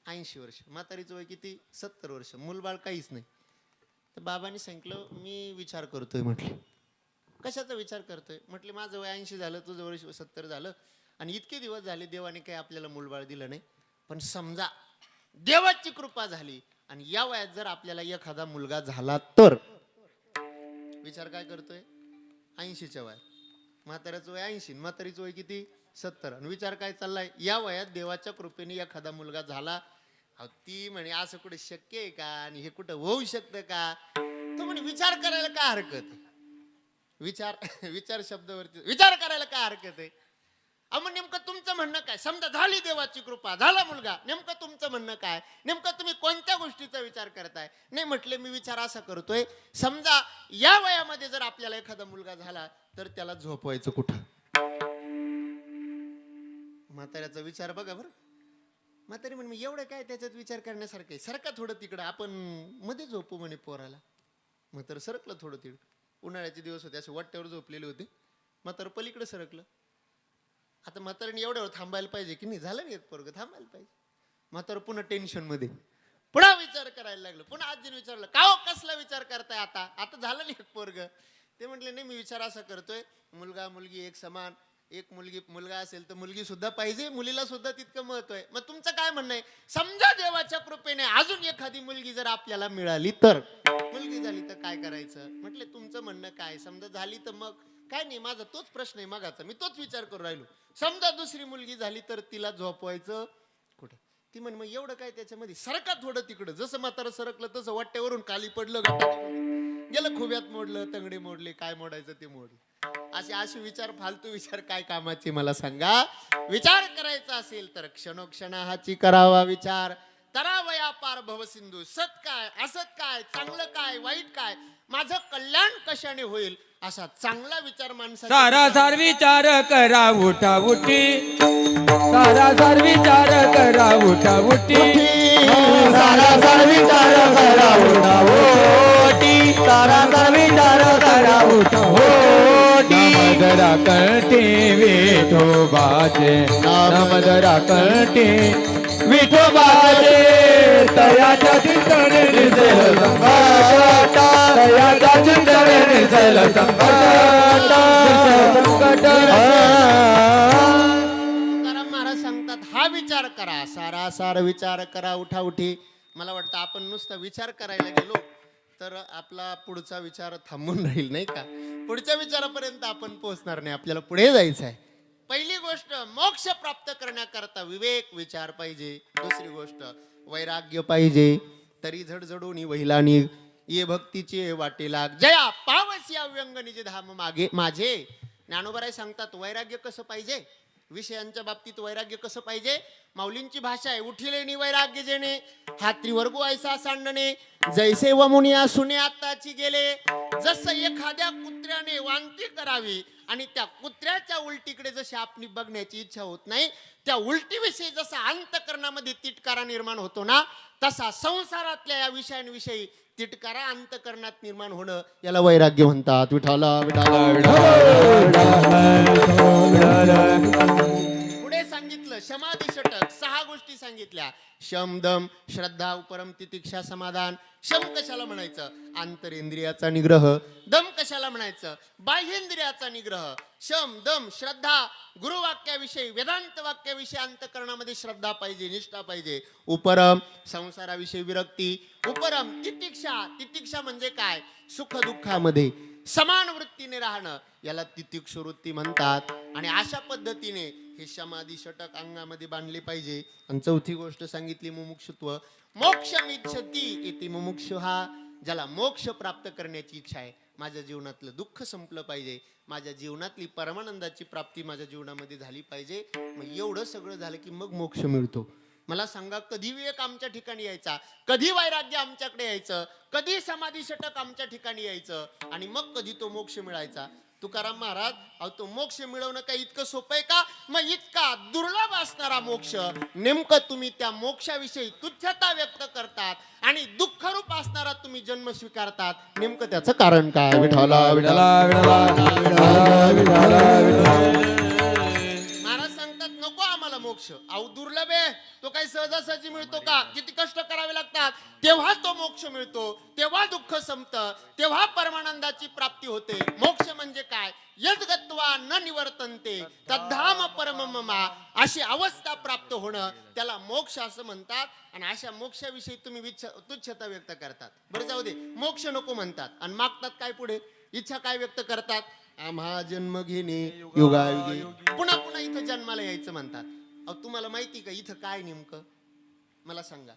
80 वर्ष. म्हातारीचं वय किती? 70 वर्ष. मूलबाळ काहीच नाही. तर बाबांनी सांगितलं मी विचार करतोय म्हटलं. कशाचा विचार करतोय? म्हटले माझं वय 80 झालं, तुझं वय 70 झालं आणि इतके दिवस झाले देवाने काही आपल्याला मूलबाळ दिलं नाही. पण समजा देवाची कृपा झाली आणि या वयात जर आपल्याला एखादा मुलगा झाला तर विचार काय करतोय? 80च्या वयात. म्हाताऱ्याचं वय 80, म्हातारीचं वय किती? 70. आणि विचार काय चाललाय? या वयात देवाच्या कृपेने एखादा मुलगा झाला. अहो, ती म्हणे असं कुठे शक्य आहे का? आणि हे कुठं होऊ शकतं का? तो म्हणे विचार करायला काय हरकत आहे? विचार शब्दावरती विचार करायला काय हरकत आहे? अहो, मग नेमकं तुमचं म्हणणं काय? समजा झाली देवाची कृपा, झाला मुलगा, नेमकं तुमचं म्हणणं काय? नेमकं तुम्ही कोणत्या गोष्टीचा विचार करताय? नाही म्हटले मी विचार असा करतोय, समजा या वयामध्ये जर आपल्याला एखादा मुलगा झाला तर त्याला झोपवायचं कुठं? म्हाताऱ्याचा विचार बघा बरं. म्हातारी म्हणे एवढं काय त्याच्यात विचार करण्यासारखं आहे? सरका थोडं तिकडं, आपण मध्ये झोपू म्हणे पोराला. म्हातारं सरकलं थोडं तिकडं. उन्हाळ्याचे दिवस होते, असे वाट्यावर झोपलेले होते. म्हातारं पलीकडे सरकलं. आता म्हातारीने एवढ्या वेळ थांबायला पाहिजे की नाही? झालं नाही एक पोरग, थांबायला पाहिजे. म्हातारं पुन्हा टेन्शन मध्ये, पुन्हा विचार करायला लागलं. पुन्हा आजीने विचारलं का हो, कसला विचार करताय? आता झालं नाही एक पोरग. ते म्हटले नाही, मी विचार असा करतोय, मुलगा मुलगी एक समान, एक मुलगा असेल तर मुलगी सुद्धा पाहिजे, मुलीला सुद्धा तितकं महत्व आहे. मग तुमचं काय म्हणणं आहे? समजा देवाच्या कृपेने अजून एखादी मुलगी जर आपल्याला मिळाली तर, मुलगी झाली तर काय करायचं? म्हटले तुमचं म्हणणं काय? समजा झाली तर मग काय नाही, माझा तोच प्रश्न आहे मगाचा, मी तोच विचार करून राहिलो. समजा दुसरी मुलगी झाली तर तिला झोपवायचं कुठं? ती म्हण मग एवढं काय त्याच्यामध्ये? सरका थोडं तिकडं. जसं म्हातारं सरकलं तसं वाट्यावरून खाली पडलं, गेलं, खुब्यात मोडलं, तंगडे मोडले, काय मोडायचं ते मोडलं. असे विचार, फालतू विचार काय कामाचे मला सांगा? विचार करायचा असेल तर क्षणोक्षणाची करावा विचार. तरावया पार भव सिंधू. सत काय, असत काय, चांगलं काय, वाईट काय, माझं कल्याण कशाने होईल, असा चांगला विचार माणसाचा. सारासार विचार करा उठा उठी, सारासार विचार करा उठा उठी, सारासार विचार करा उठा उठी, सारासार विचार करा उठा उठी. नामदरा कंठी विठोबाचे, नामदरा कंठी विठोबाचे, तयाच्या चिंतने निजल संकट, तयाच्या चिंतने निजल संकट. तुकाराम महाराज सांगतात हा विचार करा, सारासार विचार करा उठा उठी. मला वाटतं आपण नुसता विचार करायला गेलो तर आपला पुढचा विचार थांबून राहील, नाही का? पुढच्या विचारापर्यंत आपण पोहोचणार नाही, आपल्याला पुढे जायचं आहे. पहिली गोष्ट, मोक्ष प्राप्त करण्याकरता विवेक विचार पाहिजे. दुसरी गोष्ट, वैराग्य पाहिजे. तरी झडझडून वहिलानी ये भक्तीचे वाटे लाग, जया पावस या व्यंग निजे धाम मागे माझे. ज्ञानोबराय सांगतात वैराग्य कसं पाहिजे, विषयांच्या बाबतीत वैराग्य कसं पाहिजे. माऊलींची भाषा आहे, उठिले नि वैराग्य जेणे, हात्री वर्गो ऐसा सांडणे, जैसे व मुनिया सुने आताची गेले. जसं एखाद्या कुत्र्याने वांती करावी आणि त्या कुत्र्याच्या उलटीकडे जशी आपली बघण्याची इच्छा होत नाही, त्या उलटीविषयी जसा अंतकरणामध्ये तिटकारा निर्माण होतो ना, तसा संसारातल्या या विषयांविषयी तिटकारा अंतकरणात निर्माण होणं, याला वैराग्य म्हणतात. विठाला विठाला पुढे सांगितलं समाधी षटक, 6 गोष्टी सांगितल्या. शम दम श्रद्धा उपरम तितिक्षा समाधान. शम कशाला म्हणायचं? आंतरेंद्रियाचा निग्रह. दम कशाला म्हणायचं? बाह्येंद्रियाचा निग्रह. शम दम श्रद्धा, गुरुवाक्याविषयी वेदांत वाक्याविषयी अंतकरणामध्ये श्रद्धा पाहिजे, निष्ठा पाहिजे. उपरम संसाराविषयी विरक्ती. उपरम तितिक्षा. तितिक्षा म्हणजे काय? सुख दुःखामध्ये समान वृत्तीने राहणं, याला तितिक्षु वृत्ती म्हणतात. आणि अशा पद्धतीने हे समाधी षटक अंगामध्ये बांधले पाहिजे. आणि चौथी गोष्ट सांगितली मुमुक्षुत्व. मोक्षमिच्छति इति मुमुक्षुहा. ज्याला मोक्ष प्राप्त करण्याची इच्छा आहे, माझ्या जीवनातलं दुःख संपलं पाहिजे, माझ्या जीवनातली परमानंदाची प्राप्ती माझ्या जीवनामध्ये झाली पाहिजे. मग एवढं सगळं झालं की मग मोक्ष मिळतो. मला सांगा, कधी विवेक आमच्या ठिकाणी यायचा, कधी वैराग्य आमच्याकडे यायचं, कधी समाधी षटक आमच्या ठिकाणी यायचं, आणि मग कधी तो मोक्ष मिळायचा? तुकाराम महाराज, अहो तो मोक्ष मिळवणं काही इतकं सोपं आहे का? मग इतका दुर्लभ असणारा मोक्ष, नेमकं तुम्ही त्या मोक्षाविषयी तुच्छता व्यक्त करतात आणि दुःखरूप असणारा तुम्ही जन्म स्वीकारतात, नेमकं त्याचं कारण काय? विठाला विठाला विठाला. महाराज सांगतात नको आम्हाला तुम्हाला मोक्ष. अहो दुर्लभ आहे तो, काही सहजासहजी मिळतो का? किती कष्ट करावे लागतात, तेव्हा तो मोक्ष मिळतो, तेव्हा दुःख संपतं, तेव्हा परमानंदाची प्राप्ती होते. मोक्ष म्हणजे काय? यद्गत्वा न निवर्तन्ते तद्धाम परम ममा, अशी अवस्था प्राप्त होणं त्याला मोक्ष असं म्हणतात. आणि अशा मोक्षाविषयी तुम्ही तुच्छता व्यक्त करतात. बरं जाऊ दे, मोक्ष नको म्हणतात आणि मागतात काय पुढे? इच्छा काय व्यक्त करतात? आम्हा जन्म घेणे युगायुगी, पुन्हा पुन्हा इथं जन्माला यायचं म्हणतात. अहो तुम्हाला माहिती का इथं काय नेमकं? मला सांगा,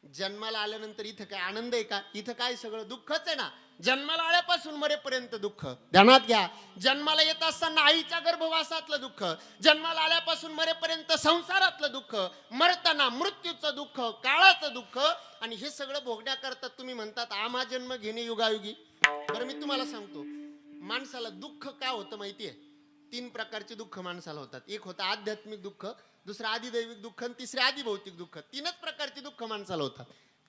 जन्माला आल्यानंतर इथं काय आनंद आहे का? इथं काय सगळं दुःखच आहे ना. जन्माला आल्यापासून मरेपर्यंत दुःख. ध्यानात घ्या, जन्माला येत असताना आईच्या गर्भवासातलं दुःख, जन्माला आल्यापासून मरेपर्यंत संसारातलं दुःख, मरताना मृत्यूचं दुःख, काळाचं दुःख, आणि हे सगळं भोगण्याकरता तुम्ही म्हणतात आम्हा जन्म घेणे युगायुगी. बरं मी तुम्हाला सांगतो, माणसाला दुःख का होतं माहितीये? 3 प्रकारचे दुःख माणसाला होतात. एक होतं आध्यात्मिक दुःख, दुसरं आदिदैविक दुःख, आणि तिसरं आदिभौतिक दुःख. 3च प्रकारचे दुःख माणसाला होतात.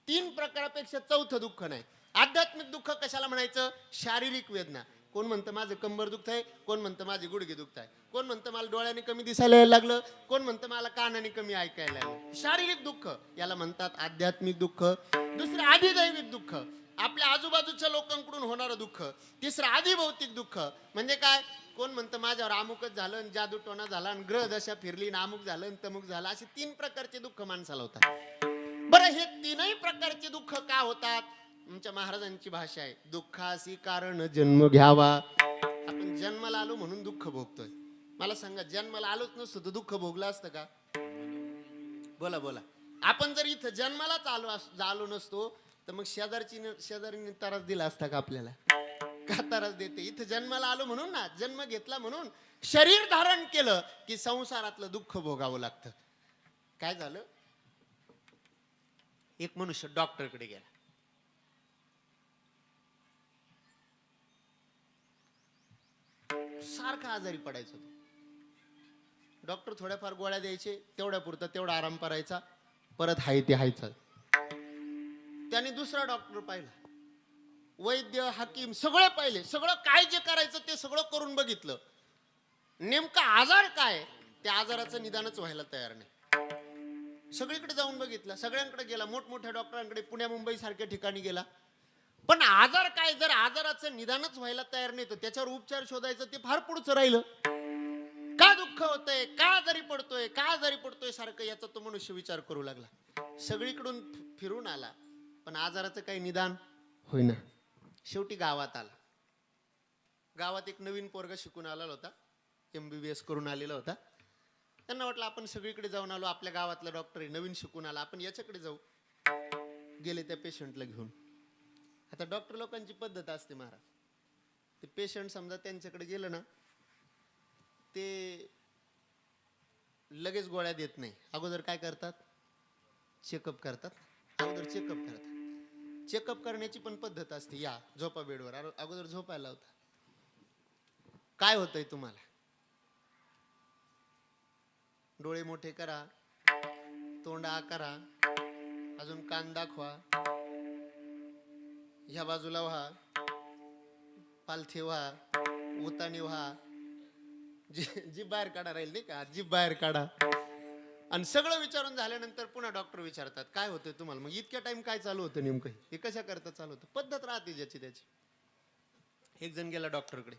3 प्रकारापेक्षा चौथं दुःख नाही. आध्यात्मिक दुःख कशाला म्हणायचं? शारीरिक वेदना. कोण म्हणतं माझं कंबर दुखत आहे, कोण म्हणतं माझे गुडघे दुखत आहे, कोण म्हणतं मला डोळ्याने कमी दिसायला यायला लागलं, कोण म्हणतं मला कानाने कमी ऐकायला लागलं. शारीरिक दुःख याला म्हणतात आध्यात्मिक दुःख. दुसरं आदिदैविक दुःख, आपल्या आजूबाजूच्या लोकांकडून होणारं दुःख. तिसरं आदिभौतिक दुःख, म्हणजे काय? कोण म्हणतं माझ्यावर अमुकच झालं, आणि जादू टोना झाला, आणि ग्रह दशा फिरली, आणि अमुक झालं आणि तमुक झालं. असे 3 प्रकारचे दुःख माणसाला होतात. बरं हे 3ही प्रकारचे दुःख का होतात? आमच्या महाराजांची भाषा आहे, दुःखासी कारण जन्म घ्यावा. आपण जन्माला आलो म्हणून दुःख भोगतोय. मला सांगा, जन्माला आलोच नसतो तर दुःख भोगलं असतं का? बोला बोला. आपण जर इथं जन्मालाच आलो नसतो तर मग शेजारीने त्रास दिला असता का आपल्याला? का त्रास देते? इथं जन्माला आलो म्हणून ना, जन्म घेतला म्हणून, शरीर धारण केलं की संसारातलं दुःख भोगावं लागतं. काय झालं? एक मनुष्य डॉक्टरकडे गेला. सारखा आजारी पडायचा तो. डॉक्टर थोड्याफार गोळ्या द्यायचे, तेवढ्या पुरता तेवढा आराम करायचा, परत हाय ते हायचा. त्याने दुसरा डॉक्टर पाहिला, वैद्य हकीम सगळे पाहिले, सगळं काय जे करायचं ते सगळं करून बघितलं. नेमका आजार काय? त्या आजाराचं निदानच व्हायला तयार नाही. सगळीकडे जाऊन बघितलं, सगळ्यांकडे गेला, मोठमोठ्या डॉक्टरांकडे, पुण्या मुंबई सारख्या ठिकाणी गेला, पण आजार काय? जर आजाराचं निदानच व्हायला तयार नाही तर त्याच्यावर उपचार शोधायचं ते फार पुढचं राहिलं. का दुःख होतंय, का आजारी पडतोय, का आजारी पडतोय सारखं, याचा तो मनुष्य विचार करू लागला. सगळीकडून फिरून आला, पण आजाराचं काही निदान होईना. शेवटी गावात आला. गावात एक नवीन पोरगा शिकून आलेला होता, MBBS करून आलेला होता. त्यांना वाटलं आपण सगळीकडे जाऊन आलो, आपल्या गावातला डॉक्टर आहे, नवीन शिकून आला, आपण याच्याकडे जाऊ. गेले त्या पेशंटला घेऊन. आता डॉक्टर लोकांची पद्धत असते महाराज, ते पेशंट समजा त्यांच्याकडे गेलं ना, ते लगेच गोळ्या देत नाही. अगोदर काय करतात? चेकअप करतात. अगोदर चेकअप करतात. चेकअप करण्याची पण पद्धत असते. या झोपा बेडवर, अगोदर झोपायला होता. काय होतंय तुम्हाला? डोळे मोठे करा, तोंड करा, अजून कान दाखवा, ह्या बाजूला व्हा, पालथे व्हा, उताने व्हा, जीभ बाहेर काढा, राहील नाही का, जीभ बाहेर काढा. आणि सगळं विचारून झाल्यानंतर पुन्हा डॉक्टर विचारतात काय होतंय तुम्हाला. मग इतक्या टाइम काय चालू होतं नेमकं, हे कशा करता चालू होतं? पद्धत राहते ज्याची त्याची. एक जण गेला डॉक्टरकडे.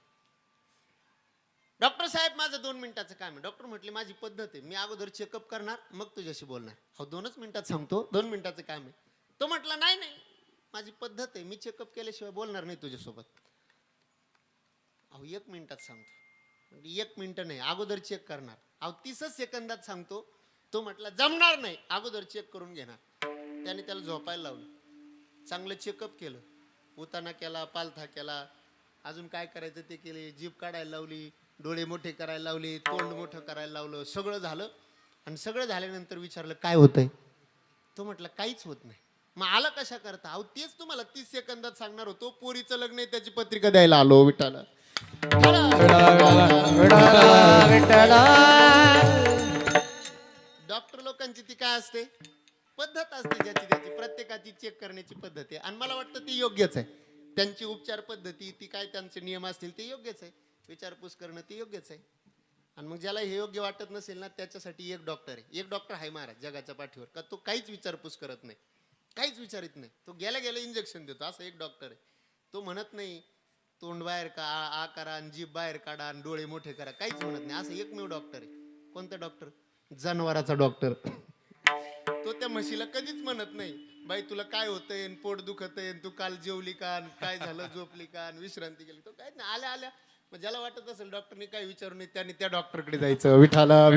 डॉक्टर साहेब माझं 2 मिनिटाचं काम आहे. डॉक्टर म्हटले माझी पद्धत आहे, मी अगोदर चेकअप करणार मग तुझ्याशी बोलणार. अहो 2च मिनिटात सांगतो, 2 मिनिटाचं काम आहे. तो म्हटला नाही नाही माझी पद्धत आहे, मी चेकअप केल्याशिवाय बोलणार नाही तुझ्यासोबत. अहो 1 मिनिटात सांगतो. 1 मिनिट नाही, अगोदर चेक करणार. अहो 30 सेकंदात सांगतो. तो म्हटला जमणार नाही, अगोदर चेक करून घेणार. त्याने त्याला झोपायला लावलं, चांगलं चेकअप केलं, उताना केला, पालथा केला, अजून काय करायचं ते केले, जीभ काढायला लावली, डोळे मोठे करायला लावले, तोंड मोठं करायला लावलं, सगळं झालं. आणि सगळं झाल्यानंतर विचारलं काय होतंय? तो म्हटलं काहीच होत नाही. मग आला कशा करता? अहो तेच तुम्हाला 30 सेकंदात सांगणार होतो, पोरीचं लग्न आहे त्याची पत्रिका द्यायला आलो. विठाला डॉक्टर लोकांची ती काय असते? पद्धत असते ज्याची त्याची, प्रत्येकाची चेक करण्याची पद्धत आहे. आणि मला वाटतं ती योग्यच आहे. त्यांची उपचार पद्धती ती काय त्यांचे नियम असतील ते योग्यच आहे. विचारपूस करणं ते योग्यच आहे. आणि मग ज्याला हे योग्य वाटत नसेल ना त्याच्यासाठी एक डॉक्टर आहे, एक डॉक्टर आहे महाराज जगाच्या पाठीवर, का तो काहीच विचारपूस करत नाही, काहीच विचारित नाही, तो गेल्या गेल्या इंजेक्शन देतो, असं एक डॉक्टर आहे. तो म्हणत नाही तोंड बाहेर का आ करा आणि जीभ बाहेर काढा आणि डोळे मोठे करा, काहीच म्हणत नाही. असं एकमेव डॉक्टर आहे. कोणता डॉक्टर? जनावराचा डॉक्टर. तो त्या म्हशीला कधीच म्हणत नाही बाई तुला काय होतंय, पोट दुखतंय, तू काल जेवली का, काय झालं, झोपली का, विश्रांती केली, तो काय नाही. आल्या आल्या मग ज्याला वाटत असेल डॉक्टरने काय विचारू नये त्याने त्या डॉक्टरकडे जायचं. विठाला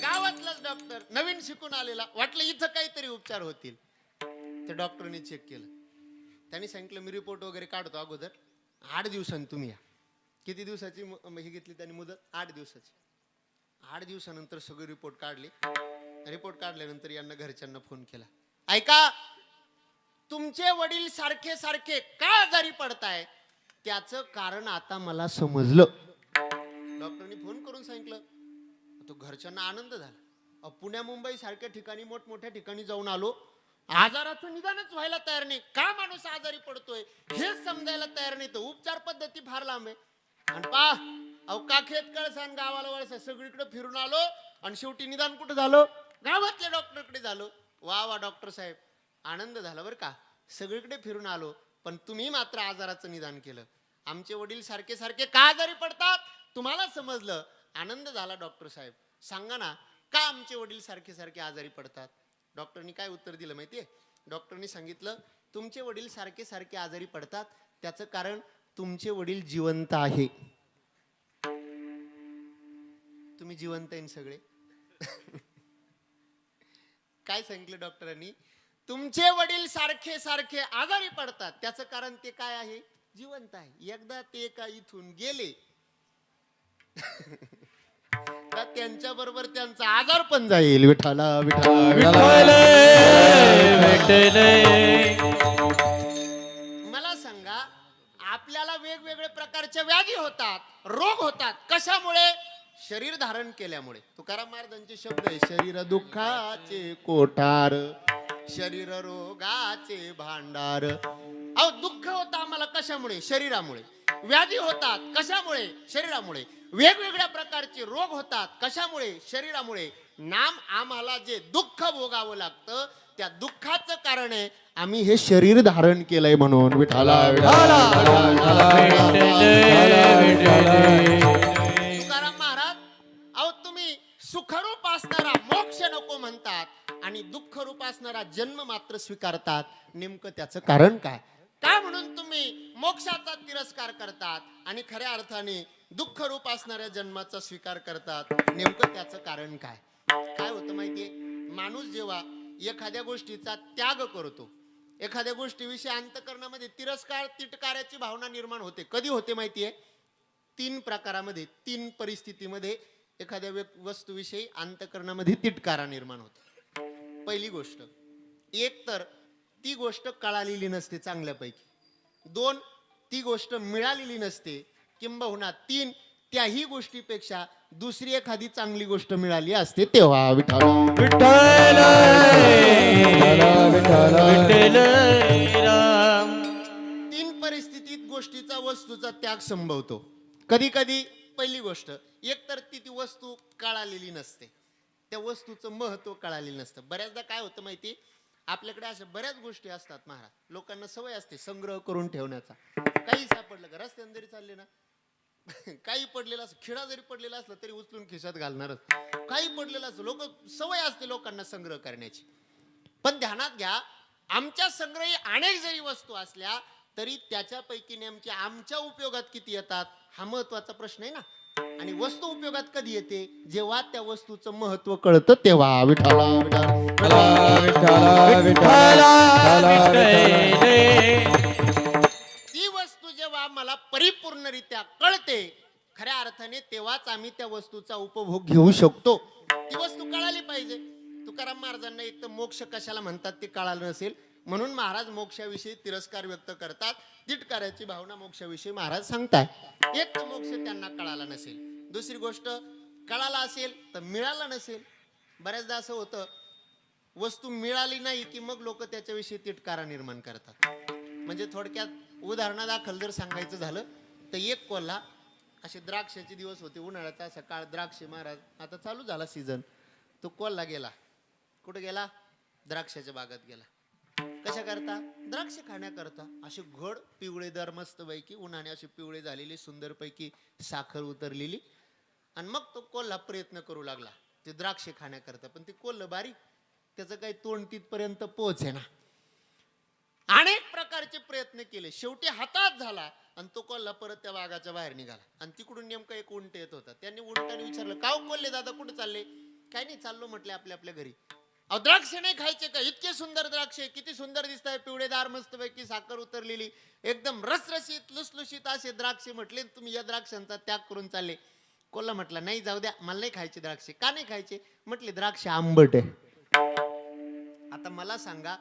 गावातलाच डॉक्टर नवीन शिकून आलेला, वाटलं इथं काहीतरी उपचार होतील. त्या डॉक्टरने चेक केलं, त्यांनी सांगितलं मी रिपोर्ट वगैरे काढतो अगोदर, 8 दिवसांनी तुम्ही या. किती दिवसाची ही घेतली त्यांनी मुदत? 8 दिवसाची. 8 दिवसानंतर सगळे रिपोर्ट काढले. रिपोर्ट काढल्यानंतर यांना घरच्यांना फोन केला, ऐका तुमचे वडील सारखे सारखे का आजारी पडताय त्याचं कारण आता मला समजलं. डॉक्टरनी फोन करून सांगितलं. तो घरच्यांना आनंद झाला. पुण्या मुंबई सारख्या ठिकाणी मोठमोठ्या ठिकाणी जाऊन आलो, आजाराचं निदानच व्हायला तयार नाही, का माणूस आजारी पडतोय हेच समजायला तयार नाही, तर उपचार पद्धती फार लांब आहे. आणि काखेत कळसान गावाला वळसा सगळीकडे फिरून आलो आणि शेवटी निदान कुठं झालो? गावातल्या डॉक्टरकडे झालो. वा वा डॉक्टर साहेब, आनंद झाला बरं का, सगळीकडे फिरून आलो पण तुम्ही मात्र आजाराचं निदान केलं. आमचे वडील सारखे सारखे का आजारी पडतात तुम्हाला समजलं. आनंद झाला डॉक्टर साहेब, सांगा ना का आमचे वडील सारखे सारखे आजारी पडतात. डॉक्टरनी काय उत्तर दिलं माहितीये? डॉक्टरनी सांगितलं तुमचे वडील सारखे सारखे आजारी पडतात त्याचं कारण तुमचे वडील जिवंत आहे. तुम्ही जिवंत आहे सगळे. काय सांगितलं डॉक्टरांनी? तुमचे वडील सारखे सारखे आजारी पडतात त्याचं कारण ते काय आहे? जिवंत आहे. एकदा ते का इथून गेले का त्यांच्या बरोबर त्यांचा आजार पण जाईल. विठाला मला सांगा, आपल्याला वेगवेगळे प्रकारच्या व्याधी होतात, रोग होतात, कशामुळे? शरीर धारण केल्यामुळे. तुकाराम महाराजांचे शब्द आहे, शरीर दुःखाचे कोठार, शरीर रोगाचे भांडार. अहो दुःख होतं आम्हाला कशामुळे? शरीरामुळे. व्याधी होतात कशामुळे? शरीरामुळे. वेगवेगळ्या प्रकारचे रोग होतात कशामुळे? शरीरामुळे. नाम आम्हाला जे दुःख भोगावं लागतं त्या दुःखाचं कारण आहे आम्ही हे शरीर धारण केलंय म्हणून. विठाला तुकाराम महाराज, अहो तुम्ही सुखरूप असणारा मोक्ष नको म्हणतात आणि दुःख रूप असणारा जन्म मात्र स्वीकारतात. नेमकं त्याचं कारण काय? का म्हणून तुम्ही मोक्षाचा तिरस्कार करतात आणि खऱ्या अर्थाने दुःख रूप असणाऱ्या जन्माचा स्वीकार करतात? नेमकं त्याचं कारण काय? काय होतं माहितीये? माणूस जेव्हा एखाद्या गोष्टीचा त्याग करतो, एखाद्या गोष्टीविषयी अंतःकरणामध्ये तिरस्कार तिटकाराची भावना निर्माण होते. कधी होते माहितीये? 3 प्रकारामध्ये, 3 परिस्थितीमध्ये एखाद्या वस्तूविषयी अंतःकरणामध्ये तिटकारा निर्माण होतो. पहिली गोष्ट, एक तर ती गोष्ट कळालेली नसते चांगल्यापैकी. 2 ती गोष्ट मिळालेली नसते. किंबहुना 3 त्याही गोष्टीपेक्षा दुसरी एखादी चांगली गोष्ट मिळाली असते तेव्हा. विठ्ठल 3 परिस्थितीत गोष्टीचा वस्तूचा त्याग संभवतो. कधी कधी पहिली गोष्ट, एक तर ती वस्तू कळालेली नसते, त्या वस्तूचं महत्व कळालेलं नसतं. बऱ्याचदा काय होतं माहिती, आपल्याकडे अशा बऱ्याच गोष्टी असतात महाराज, लोकांना सवय असते संग्रह करून ठेवण्याचा. काही सापडलं का रस्त्याने जरी चालले ना, काही पडलेलं असं, खिळा जरी पडलेला असला तरी उचलून खिशात घालणारच. काही पडलेलं असं, लोक सवय असते लोकांना संग्रह करण्याची. पण ध्यानात घ्या, आमच्या संग्रही अनेक जरी वस्तू असल्या तरी त्याच्यापैकी नेमक्या आमच्या उपयोगात किती येतात हा महत्वाचा प्रश्न आहे ना. आणि वस्तू उपयोगात कधी येते? जेव्हा त्या वस्तूचं महत्व कळतं तेव्हा. ती वस्तू जेव्हा आम्हाला परिपूर्णरित्या कळते खऱ्या अर्थाने तेव्हाच आम्ही त्या वस्तूचा उपभोग घेऊ शकतो. ती वस्तू कळाली पाहिजे. तुकाराम महाराजांना एक तर मोक्ष कशाला म्हणतात ते कळालं नसेल म्हणून महाराज मोक्षाविषयी तिरस्कार व्यक्त करतात. तिटकाराची भावना मोक्षाविषयी महाराज सांगतात. एक तर मोक्ष त्यांना कळाला नसेल, दुसरी गोष्ट कळाला असेल तर मिळाला नसेल. बऱ्याचदा असं होतं, वस्तू मिळाली नाही की मग लोक त्याच्याविषयी तिटकारा निर्माण करतात. म्हणजे थोडक्यात उदाहरणादाखल जर सांगायचं झालं तर एक कोल्हा असे द्राक्षाचे दिवस होते, उन्हाळ्याचा असा काळ, द्राक्षे महाराज आता चालू झाला सीझन. तो कोल्हा गेला. कुठे गेला? द्राक्षाच्या बागात गेला. कशा करता? द्राक्ष खाण्याकरता. असे घड पिवळेदार मस्तपैकी उन्हाने असे पिवळे झालेले सुंदरपैकी साखर उतरलेली. आणि मग तो कोल्हा प्रयत्न करू लागला ते द्राक्ष खाण्याकरता. पण ते कोल्ह बारीक, त्याचं काही तोंड तिथपर्यंत पोहोचे ना. अनेक प्रकारचे प्रयत्न केले, शेवटी हातात झाला आणि तो कोल्हा परत त्या बागाच्या बाहेर निघाला. आणि तिकडून नेमकं एक उंट येत होता. त्यांनी उंटाने विचारलं, का कोल्हे दादा कुठे चालले? काय नाही, चाललो म्हटले आपल्या आपल्या घरी. अहो द्राक्ष नाही खायचे का? इतके सुंदर द्राक्ष, किती सुंदर दिसत आहे, पिवळेदार मस्तपैकी साखर उतरलेली, एकदम रसरशीत लुसलुशीत असे द्राक्ष. म्हटले तुम्ही या द्राक्षांचा त्याग करून चालले. कोल्हा म्हटला, नाही जाऊ द्या, मला नाही खायचे द्राक्ष. का नाही खायचे? म्हटले द्राक्ष आंबट आहे. आता मला सांगा,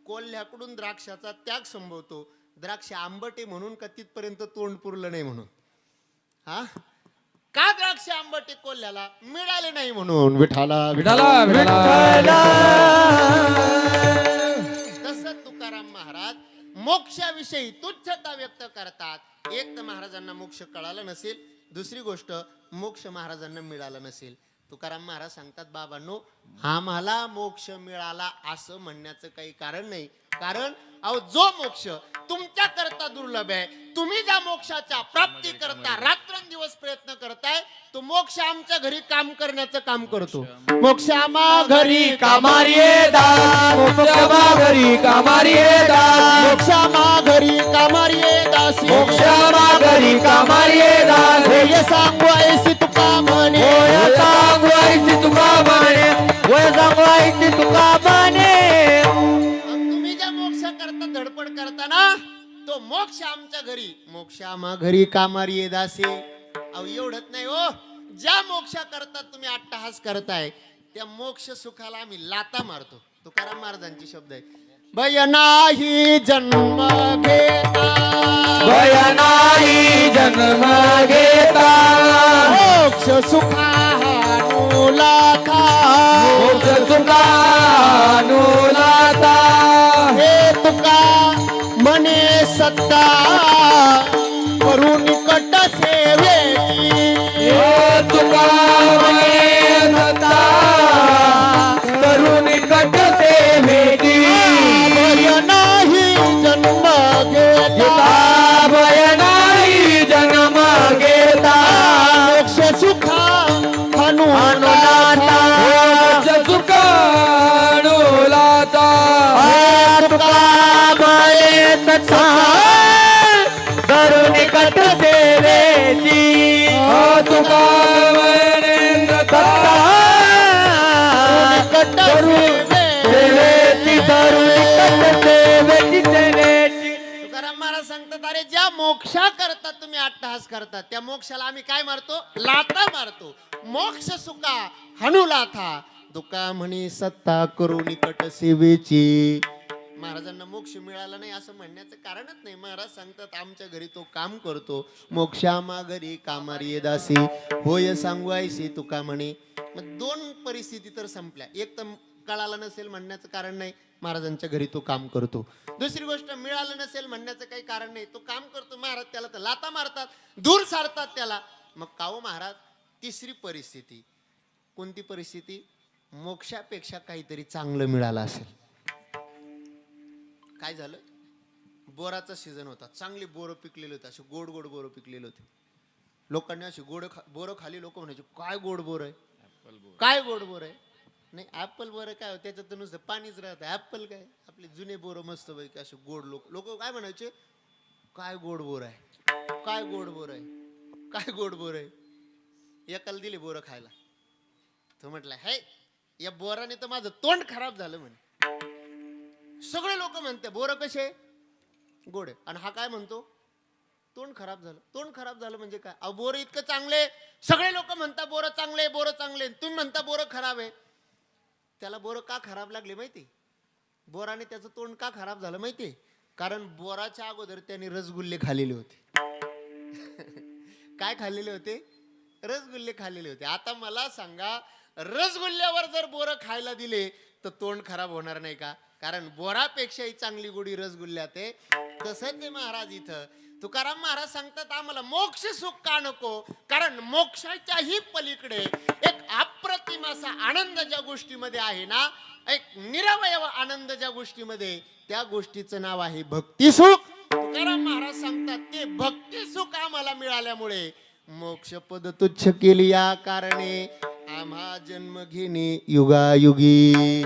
कोल्ह्याकडून द्राक्षाचा त्याग संभवतो, द्राक्ष आंबट आहे म्हणून का तिथपर्यंत तोंड पुरलं नाही म्हणून? हा, का द्राक्ष आंबट आहे कोल्ह्याला? मिळाले नाही म्हणून. विठाला विठाला विठाला. तसं तुकाराम महाराज मोक्षाविषयी तुच्छता व्यक्त करतात. एक तर महाराजांना मोक्ष कळाला नसेल, दुसरी गोष्ट मोक्ष महाराजांना मिळाला नसेल. तुकाराम महाराज सांगतात, बाबांनो, आम्हाला मोक्ष मिळाला असं म्हणण्याचं काही कारण नाही. कारण अहो जो मोक्ष तुमच्या करता दुर्लभ आहे, तुम्ही ज्या मोक्षाच्या प्राप्ती करता रात्रंदिवस प्रयत्न करताय, तो मोक्ष आमच्या घरी काम करण्याचं काम करतो. मोक्ष आम्हा घरी कामारी दास, मोक्षमा घरी कामारी दास, मोक्षामा घरी कामारी दासी, मोक्षमा घरी कामारी दास. हे सांगू ऐसी तुका म्हणे, होय सांगू ऐसी तुका म्हणे, होय सांगू ऐसी तुका म्हणे. तुम्ही ज्या मोक्ष करता धडपड करताना, तो मोक्ष आमच्या घरी, मोक्ष आम्हा घरी कामारी दासी. अहो एवढंच नाही हो, ज्या मोक्षा करता तुम्ही अट्टहास करताय, त्या मोक्ष सुखाला आम्ही लाता मारतो. तुकाराम महाराजांचे शब्द आहेत, भय नाही जन्म घेता, भय नाही जन्म घेता, मोक्ष सुखा लाथा, मोक्ष सुखा लाथा. हे तुका म्हणे सत्ता करून निकट सेवेची, हे तुका म्हणे सत्ता करून निकट सेवेची. भय नाही जन्म घेता, भय नाही जन्म घेता, मोक्ष सुखा अनुनाथा, मोक्ष सुखा अनुनाथा. करून निकट सेवेची, तुका म्हणे सत्ता निकट सेवेची, करून निकट सेवेची, सेवेची. तुकाराम महाराज सांगतात, अरे ज्या मोक्षा करता तुम्ही अट्टहास करता, त्या मोक्षाला आम्ही काय मारतो? लाथा मारतो. मोक्ष सुका हनुलाथा, तुका म्हणे सत्ता करू निकट सेवेची. महाराजांना मोक्ष मिळाला नाही असं म्हणण्याचं कारणच नाही. महाराज सांगतात, आमच्या घरी तो काम करतो. मोक्षामा घरी कामारी दासी, होय सांगू ऐसी तुका म्हणे. मग दोन परिस्थिती तर संपल्या. एक तर कळालं नसेल म्हणण्याचं कारण नाही, महाराजांच्या घरी तो काम करतो. दुसरी गोष्ट, मिळालं नसेल म्हणण्याचं काही कारण नाही, तो काम करतो. महाराज त्याला तर लाता मारतात, दूर सारतात त्याला. मग काहो महाराज, तिसरी परिस्थिती कोणती परिस्थिती? मोक्षापेक्षा काहीतरी चांगलं मिळालं असेल. काय झालं? बोराचा सीझन होता, चांगली बोरं पिकलेली होती, असे गोड गोड बोरं पिकलेले होते. लोकांनी अशी बोरं खाली, लोक म्हणायचे काय गोड बोर आहे, काय गोड बोर आहे. नाही, ऍपल बोरं काय हो, त्याच्यात नुसतं पाणीच राहतं. ऍपल काय, आपले जुने बोरं मस्त पैकी असे गोड. लोक काय म्हणायचे, काय गोड बोर आहे, काय गोड बोर आहे, काय गोड बोर आहे. एकाला दिली बोरं खायला, तो म्हटलं, हे या बोराने तर माझं तोंड खराब झालं म्हणे. सगळे लोक म्हणते बोरं कसे गोड आहे, आणि हा काय म्हणतो तोंड खराब झालं. तोंड खराब झालं म्हणजे काय? अहो बोरं इतकं चांगले, सगळे लोक म्हणता बोरं चांगले, बोरं चांगले, तुम्ही म्हणता बोरं खराब आहे. त्याला बोरं का खराब लागले माहिती? बोराने त्याचं तोंड का खराब झालं माहिती? कारण बोराच्या अगोदर त्यांनी रसगुल्ले खाल्लेले होते. काय खाल्लेले होते? रसगुल्ले खाल्लेले होते. आता मला सांगा, रसगुल्ल्यावर जर बोरं खायला दिले तर तोंड खराब होणार नाही का? कारण बोरापेक्षाही चांगली गोडी रसगुल्ल्यात आहे. तसंच महाराज इथं तुकाराम महाराज सांगतात आम्हाला मोक्ष सुख का नको, कारण मोक्षाच्याही पलीकडे एक अप्रतिम असा आनंद ज्या गोष्टीमध्ये आहे ना, एक निरवयव आनंद ज्या गोष्टीमध्ये, त्या गोष्टीचं नाव आहे भक्ती सुख. तुकाराम महाराज सांगतात ते भक्ती सुख आम्हाला मिळाल्यामुळे मोक्ष पद तुच्छ केली या कारणे आम्हा जन्म घेणे युगायुगी.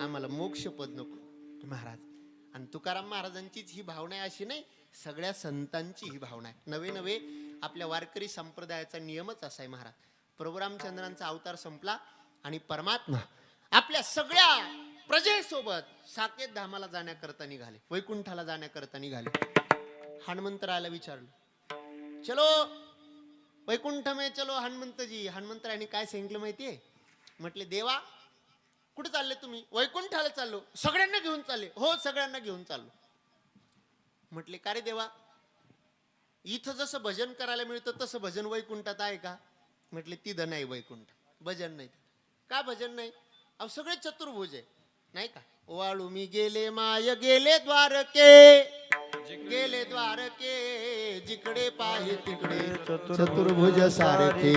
आम्हाला मोक्ष पद नको महाराज. आणि तुकाराम महाराजांचीच ही भावना आहे अशी नाही, सगळ्या संतांची ही भावना आहे. नवे नवे आपल्या वारकरी संप्रदायाचा नियमच असा आहे महाराज. प्रभू रामचंद्रांचा अवतार संपला आणि परमात्मा आपल्या सगळ्या प्रजेसोबत साकेत धामाला जाण्याकरता निघाले, वैकुंठाला जाण्याकरता निघाले. हनुमंतरायला विचारलं, चलो वैकुंठ में चलो हनुमंतजी. हनुमंतरायने काय सांगितलं माहितीये? म्हटले देवा कुठे चालले तुम्ही? वैकुंठाला चाललो. सगळ्यांना घेऊन चालले? हो सगळ्यांना घेऊन चाललो. म्हटले का रे देवा, इथं जसं भजन करायला मिळतं तसं भजन वैकुंठात आहे का? म्हटले तिथं नाही, वैकुंठ भजन नाही. का भजन नाही? अहो सगळे चतुर्भुज आहे नाही का. वाळू मी गेले माय गेले द्वारके, गेले द्वारके जिकडे पाहे तिकडे चतुर्भुज सारखे.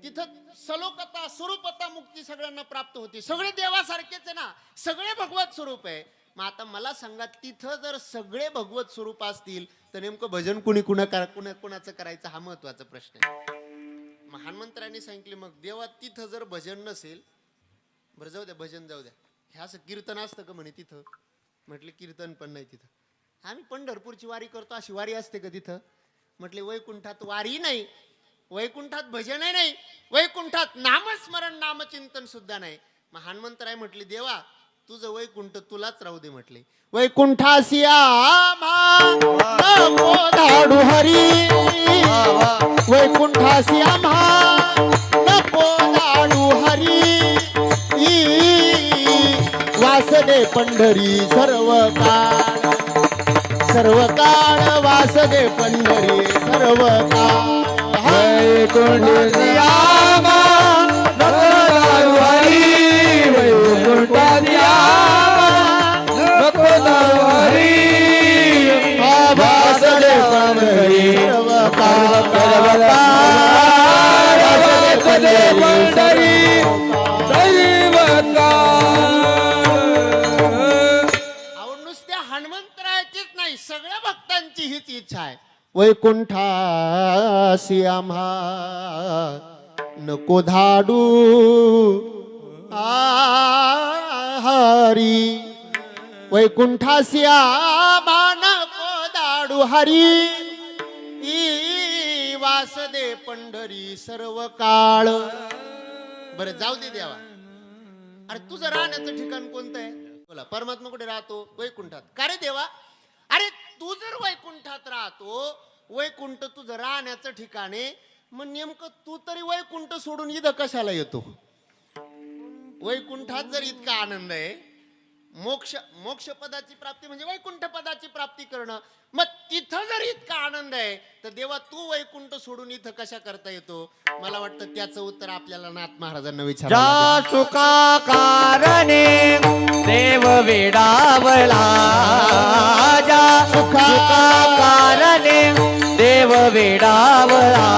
तिथं सलोकता स्वरूपता मुक्ती सगळ्यांना प्राप्त होती. सगळे देवासारखेच आहे ना, सगळे भगवत स्वरूप आहे. मग आता मला सांगा, तिथं जर सगळे भगवत स्वरूप असतील तर नेमकं भजन कुणाचं करायचं हा महत्वाचा प्रश्न आहे. मग हनुमंतरायांनी सांगितले, मग देवा तिथं जर भजन नसेल, बरं जाऊ द्या भजन जाऊ द्या, हे असं कीर्तन असतं का म्हणे तिथं? म्हटले कीर्तन पण नाही तिथं. आम्ही पंढरपूरची वारी करतो अशी वारी असते का तिथं? म्हटले वैकुंठात वारी नाही, वैकुंठात भजनही नाही, वैकुंठात नामस्मरण नामचिंतन सुद्धा नाही. मग हनुमंतराय म्हटले देवा तुझं वैकुंठ तुलाच राहू दे. म्हटले वैकुंठासी आम्हा नको धाडू हरी, वैकुंठासी आम्हा नको धाडू हरी, वासदे पंढरी सर्व काळ, सर्व काळ वासदे पंढरी सर्व काळ. वैकुंठासी आम्हा नको धाडू हरी, वैकुंठासी आम्हा नको धाडू हरी, वासदे पंढरी सर्व काळ, सर्व काळ वासदे पंढरी सर्व काळ. नुसत्या हनुमंतरायाचीच नाही, सगळ्या भक्तांची हीच इच्छा आहे. वैकुंठासी आम्हा नको धाडू हरी, वैकुंठासी आम्हा नको धाडू हरी, वासदे पंढरी सर्व काळ. बरं जाऊ दे देवा, अरे तुझं राहण्याचं ठिकाण कोणतं आहे? बोला परमात्मा कुठे राहतो? वैकुंठात. का रे देवा? अरे तू जर वैकुंठात राहतो, वैकुंठ तुझं राहण्याचं ठिकाण आहे, मग नेमकं तू तरी वैकुंठ सोडून इथं कशाला येतो? वैकुंठात जर इतका आनंद आहे, मोक्ष पदाची प्राप्ती म्हणजे वैकुंठ पदाची प्राप्ती करणं, मग तिथं जर इतका आनंद आहे तर देवा तू वैकुंठ सोडून इथं कशा करता येतो? मला वाटतं त्याचं उत्तर आपल्याला नाथ महाराजांना विचारावं लागेल. जा सुखा कारणे देव वेडावला, जा सुखा कारणे देव वेडावला,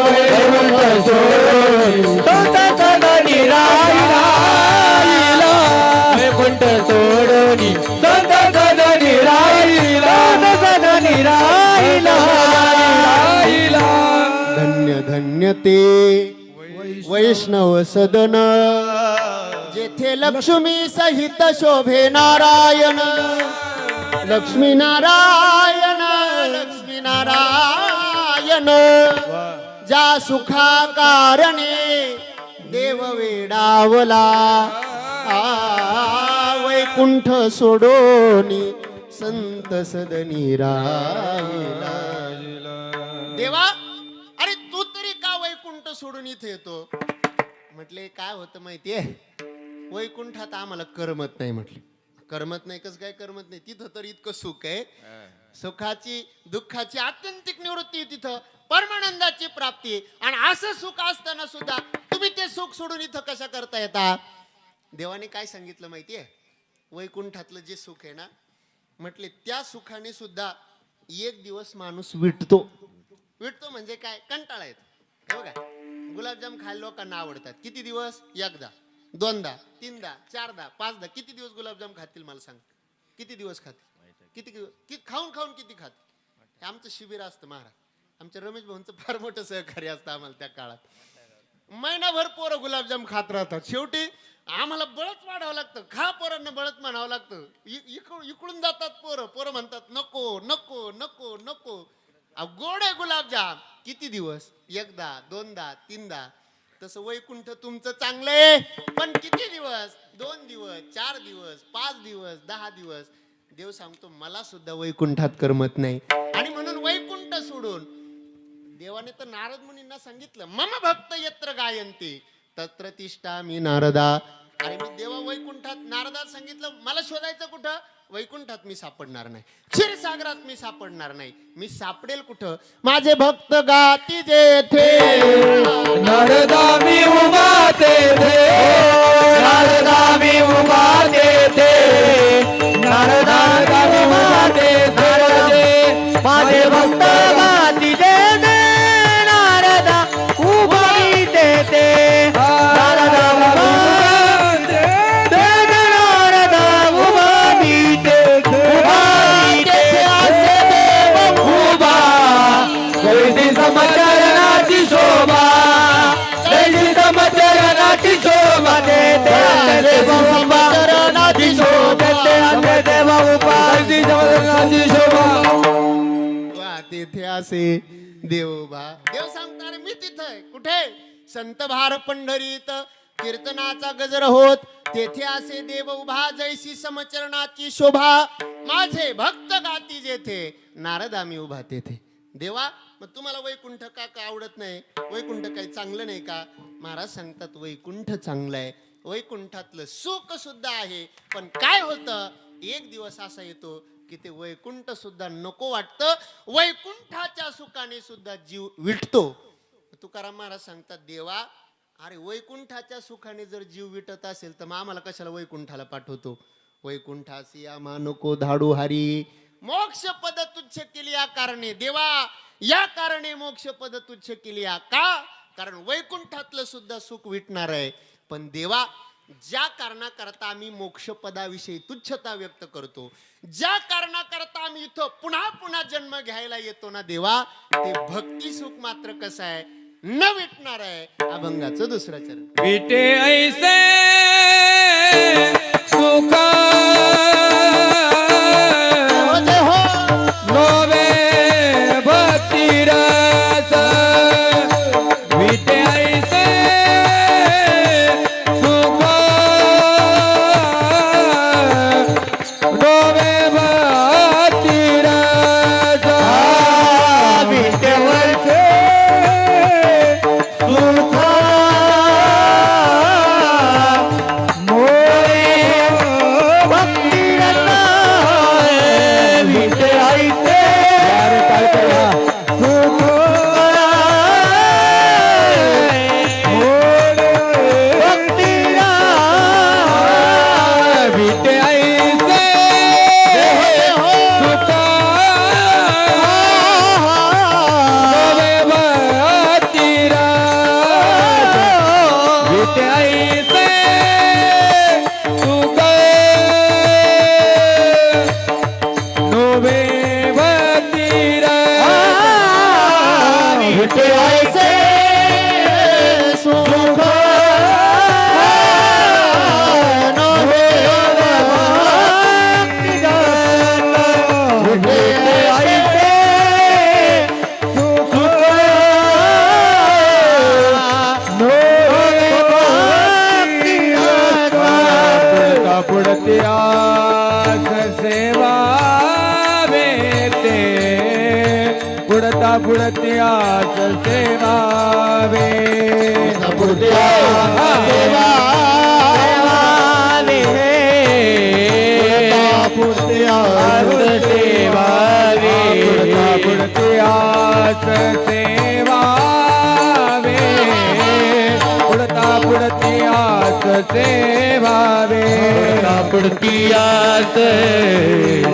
वैकुंठ सोडून संत सदनी राहिला, सदनी राहिला. धन्य धन्य ते वैष्णव सदन, जेथे लक्ष्मी सहित शोभे नारायण, लक्ष्मी नारायण, लक्ष्मी नारायण. ज्या सुखा कारणे देव वेडावला, वैकुंठ सोडोनी संत सदनी राहिला. देवा अरे तू तरी का वैकुंठ सोडून इथे येतो? म्हटले काय होतं माहितीये, वैकुंठात आम्हाला करमत नाही. म्हटले करमत नाही? कसं काय करमत नाही? तिथं तर इतकं सुख आहे, सुखाची दुःखाची आत्यंतिक निवृत्ती, तिथं परमानंदाची प्राप्ती. आणि असं सुख असताना सुद्धा तुम्ही ते सुख सोडून इथं कशा करता येता? देवाने काय सांगितलं माहितीये? वैकुंठातलं जे सुख आहे ना, म्हटले त्या सुखाने सुद्धा एक दिवस माणूस विटतो. विटतो म्हणजे काय? कंटाळा येतो. हे बघा, गुलाबजाम खायला लोकांना आवडतात. किती दिवस? एकदा, दोनदा, तीनदा, चारदा, पाचदा. किती दिवस गुलाबजाम खातील मला सांग? किती दिवस खातील? किती खाऊन खाऊन किती खातील? हे आमचं शिबिर असतं महाराज. आमच्या रमेश भाऊंचं फार मोठं सहकार्य असतं आम्हाला त्या काळात. महिनाभर पोरं गुलाबजाम खात राहतात. शेवटी आम्हाला बळच वाढावं लागतं. खा पोरांना बळच म्हणावं लागतं. इकडून जातात पोरं. पोरं म्हणतात नको नको नको नको. गोड आहे गुलाबजाम. किती दिवस? एकदा, दोनदा, तीनदा. तसं वैकुंठ तुमचं चांगलंय, पण किती दिवस? 2 दिवस, 4 दिवस, 5 दिवस, 10 दिवस. देव सांगतो मला सुद्धा वैकुंठात करमत नाही. आणि म्हणून वैकुंठ सोडून देवाने तर नारद मुनींना सांगितलं, मम भक्त यत्र गायन्ति तत्र तिष्ठामि नारदा. अरे मी देवा वैकुंठात, नारदात सांगितलं मला शोधायचं कुठं? वैकुंठात मी सापडणार नाही, क्षीरसागरात मी सापडणार नाही. मी सापडेल कुठं? माझे भक्त गाती जेथे. नारदा मी उभा तेथे, नारदा मी उभा तेथे, नारदा मी उभा तेथे, माझे भक्त गाती जेथे, नारदा उभा तेथे, नारदा उभा तेथे, नारदा उभा तेथे, असे देव उभा, कैसी समचरणाची शोभा, कैसी समचरणाची शोभा देते, देव समचरणाची शोभा देते, देव उभा, कैसी समचरणाची शोभा. वा तेथे असे देव उभा. देव सांगणार मी तिथं आहे. कुठे? संत भार पंढरीत कीर्तनाचा गजर होत, तेथे असे देव उभा, जैसी समचरणाची शोभा, माझे भक्त गाती जेथे, नारदा मी उभा तेथे. देवा, मग तुम्हाला वैकुंठ का आवडत नाही? वैकुंठ काही चांगलं नाही का? महाराज सांगतात वैकुंठ चांगलं आहे. वैकुंठातलं सुख सुद्धा आहे. पण काय होतं, एक दिवस असा येतो की ते वैकुंठ सुद्धा नको वाटतं. वैकुंठाच्या सुखाने सुद्धा जीव विटतो. तुकाराम महाराज सांगतात, देवा अरे वैकुंठाच्या सुखाने जर जीव विटत असेल तर मग आम्हाला कशाला वैकुंठाला पाठवतो? वैकुंठासी आम्हा नको धाडू हरी, मोक्ष पद तुच्छ केली या कारणे. देवा या कारणे मोक्ष पद तुच्छ केली या का? कारण वैकुंठातलं सुद्धा सुख विटणार आहे. पण देवा ज्या कारणाकरता आम्ही मोक्ष पदाविषयी तुच्छता व्यक्त करतो, ज्या कारणाकरता आम्ही इथं पुन्हा पुन्हा जन्म घ्यायला येतो ना देवा, ते भक्ती सुख मात्र कसं आहे? न विटणार आहे. अभंगाचं दुसरं चरण. विटे ऐसे सुख नोवे भक्ती रस, विटे ऐसे सुख नोवे भक्ती रस, विटे ऐसे सुख मोरे भक्ती रस, विटे ऐसे सुख मोरे भक्ती रस, विटे ऐसे सुख मोरे भक्ती रस, विटे ऐसे सुख नोवे भक्ती रस, विटे ऐसे सुख नोवे भक्ती रस, विटे ऐसे सुख नोवे भक्ती रस, पुढती आस सेवा वेते, पुढता पुढती आस सेवा वे, पुढती आस सेवा वे, पुढती आस सेवा वे, पुढती आस सेवा वे, पुढता पुढती आस सेवावे पुढती आस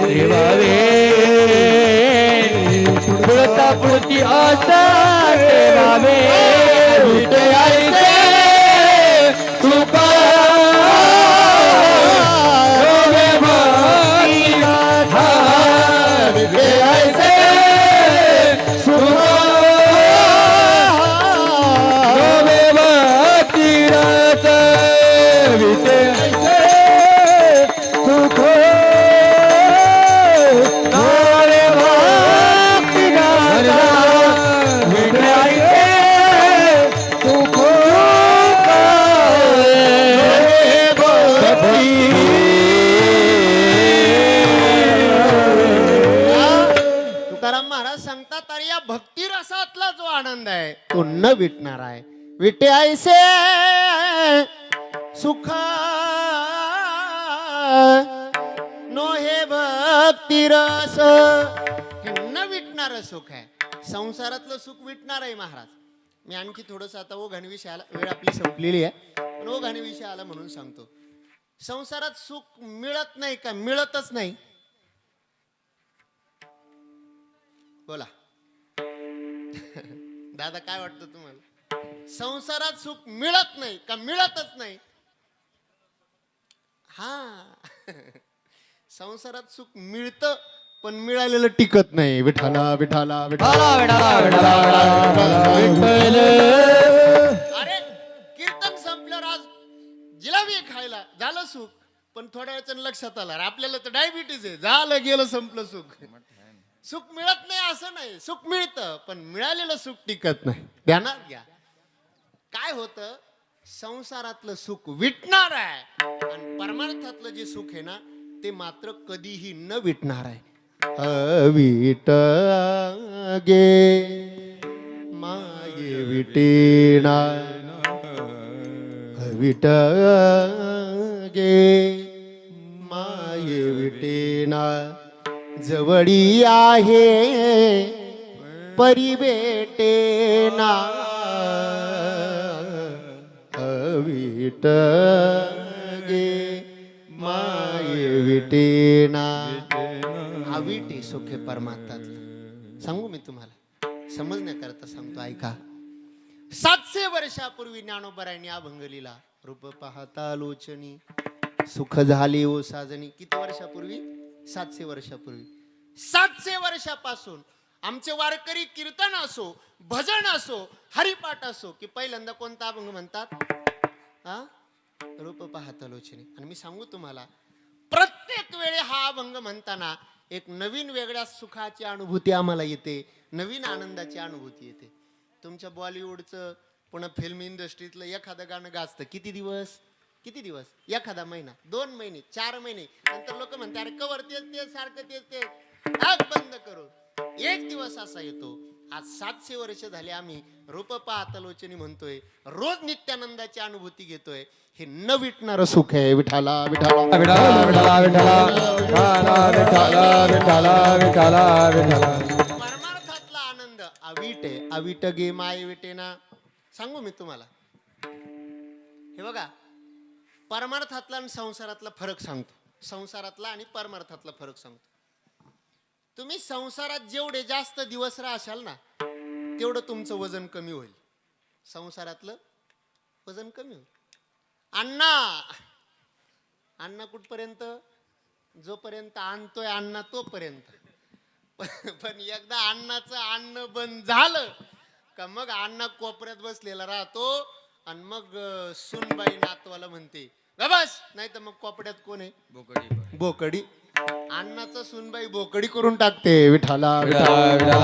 सेवावे पुढती आस सेवावे विठयाचे सुख विठयाचे सुख तुकाराम महाराज सांगतात तर या भक्ती रसातला जो आनंद आहे तो न विटणार आहे. विटे ऐसे सुख नो हे भक्ती रस, हे न विटणार सुख आहे. संसारातलं सुख विटणार आहे महाराज. मी आणखी थोडस आता ओघाणी विषयाला, वेळ आपली संपलेली आहे पण ओघाणी विषयाला म्हणून सांगतो. संसारात सुख मिळत नाही का? मिळतच नाही. बोला दादा, काय वाटतं तुम्हाला? संसारात सुख मिळत नाही का? मिळतच नाही. हा संसारात सुख मिळतं पण मिळालेलं टिकत नाही. विठाला विठाला विठाला अरे कीर्तन संपल्यावर आज जिलाबी खायला झालं सुख, पण थोड्या वेळानं लक्षात आलं आपल्याला तर डायबिटीज आहे. झालं गेलं संपलं सुख. सुख मिळत नाही असं नाही, सुख मिळतं पण मिळालेलं सुख टिकत नाही. ध्यानात घ्या. काय होतं, संसारातलं सुख विटणार आहे आणि परमार्थातलं जे सुख आहे ना ते मात्र कधीही न विटणार आहे. अविट गे माये विटेना, अविट गे माये विटेना, जवळी आहे परी भेटेना, अविट गे माये विटेना. अविटे सुखे परमार्थातलं. सांगू मी तुम्हाला, समजण्याकरता सांगतो, ऐका. 700 वर्षापूर्वी ज्ञानोबरायांनी अभंग लिहिला. रूप पाहता लोचनी सुख झाले ओ साजनी. किती वर्षापूर्वी? 700 वर्षापूर्वी. 700 वर्षापासून आमचे वारकरी कीर्तन असो, भजन असो, हरिपाठ असो, की पहिल्यांदा कोणता अभंग म्हणतात? हा, रूप पाहता लोचनी. आणि मी सांगू तुम्हाला, प्रत्येक वेळी हा अभंग म्हणताना एक नवीन वेगळ्या सुखाची अनुभूती आम्हाला येते, नवीन आनंदाची अनुभूती येते. तुमच्या बॉलिवूडचं पुन्हा फिल्म इंडस्ट्रीतलं एखादं गाणं गाजतं किती दिवस? किती दिवस? एखादा महिना, 2 महिने, 4 महिने, नंतर लोक म्हणतात अरे कवर तेच तेच सारखं तेच तेच, आग बंद करू. एक दिवस असा येतो. आज 700 वर्ष झाले आम्ही रूप पाहता लोचनी म्हणतोय, रोज नित्यानंदाची अनुभूती घेतोय. हे न विटणारं सुख आहे. विठाला विठाला विठाला विठाला विठाला विठाला विठाला विठाला विठाला. परमार्थातला आनंद अवीट आहे. अवीट गे माय विटेना. सांगू मी तुम्हाला, हे बघा, परमार्थातला आणि संसारातला फरक सांगतो. संसारातला आणि परमार्थातला फरक सांगतो. तुम्ही संसारात जेवढे जास्त दिवस राहशाल ना तेवढं तुमचं वजन कमी होईल. संसारातलं वजन कमी होईल. अण्णा अण्णा कुठपर्यंत? जोपर्यंत आणतोय अण्णा तोपर्यंत. पण एकदा अण्णाचं अन्न बंद झालं का मग अण्णा कोपऱ्यात बसलेला राहतो आणि मग सुनबाई नातवाला म्हणते बस, नाही तर मग कोपऱ्यात कोण आहे? बोकडी. बोकडी. अण्णाचं सुनबाई बोकडी करून टाकते. विठाला विठाला.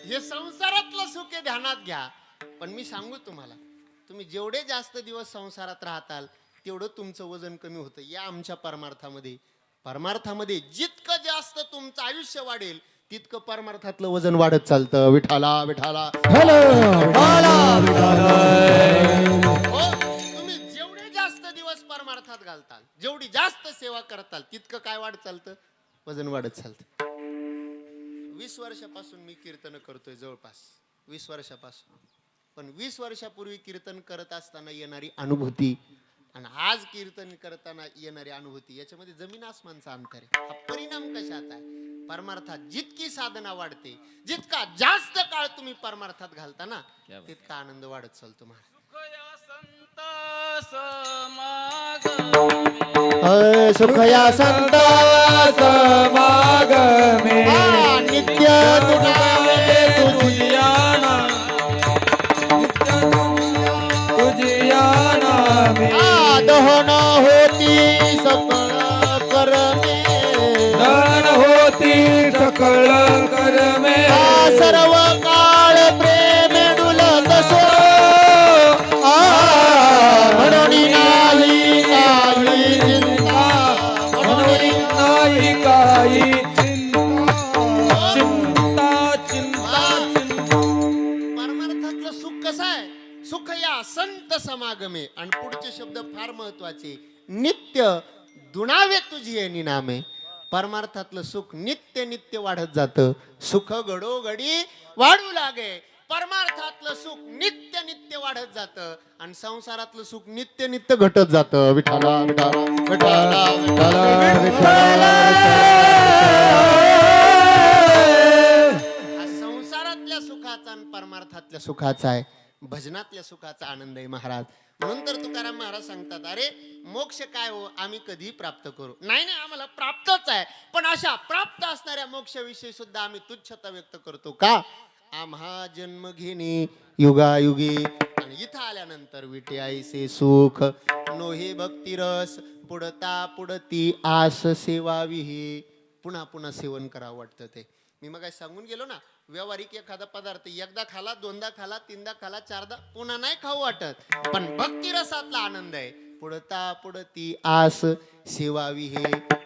हे संसारातलं सुख आहे, ध्यानात घ्या. पण मी सांगू तुम्हाला, तुम्ही जेवढे जास्त दिवस संसारात राहताल तेवढं तुमचं वजन कमी होतं. या आमच्या परमार्थामध्ये, परमार्थामध्ये जितकं जास्त तुमचं आयुष्य वाढेल तितकं परमार्थातलं वजन वाढत चालतं. विठाला विठाला. हो, तुम्ही जेवढे जास्त दिवस परमार्थात घालताल, जेवढी जास्त सेवा करताल तितकं काय वाढत चालतं? वजन वाढत चालतं. 20 वर्षापासून मी कीर्तन करतोय, जवळपास 20 वर्षापासून. पण 20 वर्षापूर्वी कीर्तन करत असताना येणारी अनुभूती आणि आज कीर्तन करताना येणारी अनुभूती याच्यामध्ये जमीन आसमानचा अंतर आहे. हा परिणाम कशाचा आहे? परमार्थात जितकी साधना वाढते, जितका जास्त काळ तुम्ही परमार्थात घालता ना, तितका आनंद वाढत चालतो महाराज. सुख या संत समागमे नित्य तुझिया नामे दहन होती सकळ करमे धन होती सकळ कर्मे सर्व काळ प्रेम डुलत सो म्हणून नाही काही चिंता म्हणून नाही काही चिंता चिंता परमार्थातलं सुख कसं आहे? सुख या संत समागमे. आणि पुढचे शब्द फार महत्वाचे. नित्य दुणावे तुझी येणी नामे. परमार्थातलं सुख नित्य नित्य वाढत जातं. सुख घडोघडी वाढू लागे. परमार्थातलं सुख नित्य नित्य वाढत जातं आणि संसारातलं सुख नित्य नित्य घटत जातं. विठाला विठाला विठाला विठाला विठाला. हा संसारातल्या सुखाचा आणि परमार्थातल्या सुखाचा आहे. भजनातल्या सुखाचा आनंद आहे महाराज. म्हणून तर तुकाराम महाराज सांगतात, अरे मोक्ष काय हो, आम्ही कधी प्राप्त करू? नाही नाही, आम्हाला प्राप्तच आहे, पण अशा प्राप्त असणाऱ्या मोक्षाविषयी सुद्धा आम्ही तुच्छता व्यक्त करतो. का? आम्हा जन्म घेणे युगायुगी आणि इथं आल्यानंतर विटे आईसे सुख नोहे भक्तिरस पुढता पुढती आस सेवावी. पुन्हा पुन्हा सेवन करावं वाटतं ते. मी मग सांगून गेलो ना, व्यावहारिक एखादा पदार्थ एकदा खाला, दोनदा खाला, तीनदा खाला, चारदा पुन्हा नाही खाऊ वाटत. पण भक्ती रसातला आनंद आहे. पुढता पुढती आस सेवावी.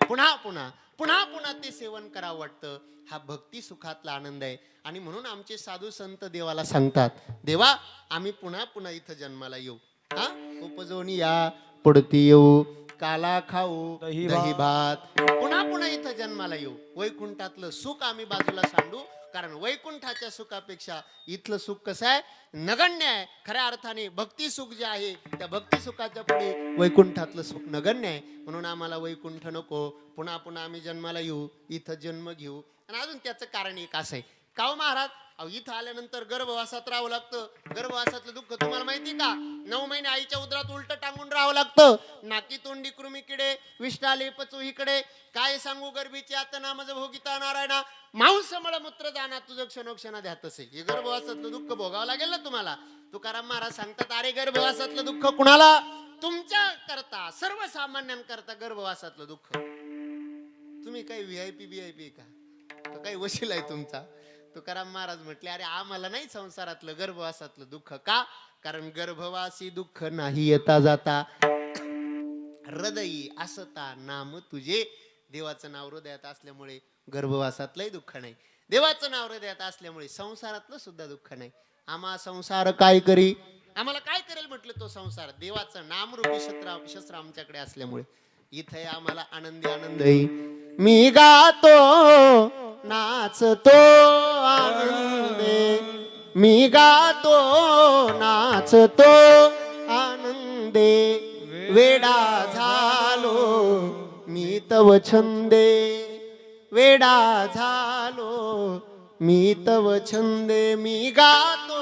पुन्हा पुन्हा पुन्हा पुन्हा ते सेवन करावं वाटतं. हा भक्ती सुखातला आनंद आहे. आणि म्हणून आमचे साधू संत देवाला सांगतात, देवा आम्ही पुन्हा पुन्हा इथं जन्माला येऊ. हा उपजवणी या पुढती येऊ, काला खाऊ दही भात, पुन्हा पुन्हा इथं जन्माला येऊ. वैकुंठातलं सुख आम्ही बाजूला सांडू, कारण वैकुंठाच्या सुखापेक्षा इथलं सुख कसं आहे? नगण्य आहे. खऱ्या अर्थाने भक्ती सुख जे आहे त्या भक्ती सुखाच्या पुढे वैकुंठातलं सुख नगण्य आहे. म्हणून आम्हाला वैकुंठ नको, पुन्हा पुन्हा आम्ही जन्माला येऊ, इथं जन्म घेऊ. आणि अजून त्याचं कारण एक असं आहे, का हो महाराज, इथं आल्यानंतर गर्भवासात राहावं लागतं. गर्भवासातलं दुःख तुम्हाला माहिती का? 9 महिने आईच्या उदरात उलट टांगून राहावं लागतं. नाकी तोंडी कृमी किडे, विष्टाले पचू इकडे, काय सांगू गर्भीची आता नामज भोगिता नारायणा, मांस मळमूत्र जाणार तुझं क्षणोक्षणा ध्यात असे. हे गर्भवासातलं दुःख भोगावं लागेल ना तुम्हाला. तुकाराम महाराज सांगतात, अरे गर्भवासातलं दुःख कुणाला? तुमच्या करता, सर्वसामान्यांकरता गर्भवासातलं दुःख. तुम्ही काही VIP VIP का? काही वशील आहे तुमचा? तुकाराम महाराज म्हटले, अरे आम्हाला नाही संसारातलं गर्भवासातलं दुःख. का? कारण गर्भवासी दुःख नाही येता जाता, हृदयी असता नाम तुझे. देवाचं नाव हृदयात असल्यामुळे गर्भवासातलंही दुःख नाही. देवाचं नाव हृदयात असल्यामुळे संसारातलं सुद्धा दुःख नाही. आम्हा संसार काय करी? आम्हाला काय करेल म्हटलं तो संसार? देवाचं नामरूपी शस्त्र आमच्याकडे असल्यामुळे इथे आम्हाला आनंदी आनंद आहे. मी गातो नाचतो आनंदे, मी गातो नाचतो आनंदे, वेडा झालो मी तव छंदे, वेडा झालो मी तव छंदे, मी गातो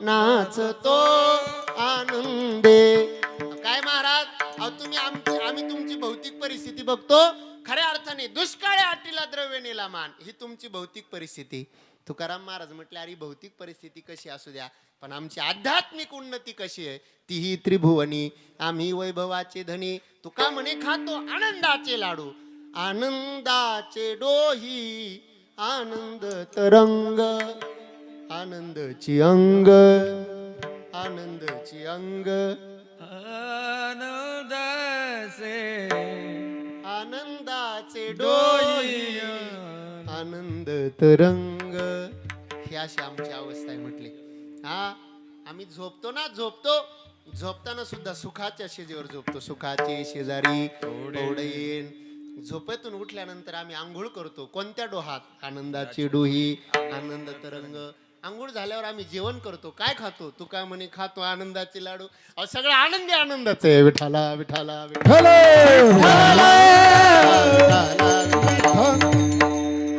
नाचतो आनंदे. काय महाराज, आम्ही तुमची भौतिक परिस्थिती बघतो. खऱ्या अर्थाने दुष्काळी अटीला द्रव्य नेला मान, ही तुमची भौतिक परिस्थिती. तुकाराम महाराज म्हटले, अरे भौतिक परिस्थिती कशी असू द्या, पण आमची आध्यात्मिक उन्नती कशी आहे? तीही त्रिभुवनी आम्ही वैभवाचे धनी. तुका म्हणे खातो आनंदाचे लाडू, आनंदाचे डोही आनंद तरंग, आनंदची अंग, आनंदची अंग, आनंदाचे डोही आनंद तरंग. ही अशी आमची अवस्था आहे म्हटले. हा आम्ही झोपतो ना, झोपताना सुद्धा सुखाच्या शेजेवर झोपतो. सुखाचे शेजारी ओढेन. झोपेतून उठल्यानंतर आम्ही आंघोळ करतो. कोणत्या डोहात? आनंदाची डोही आनंद तरंग. आंघोळ झाल्यावर आम्ही जेवण करतो, काय खातो? तुका म्हणे खातो आनंदाचे लाडू. अहो सगळं आनंदी आनंदाचं आहे. विठाला विठाला विठाला.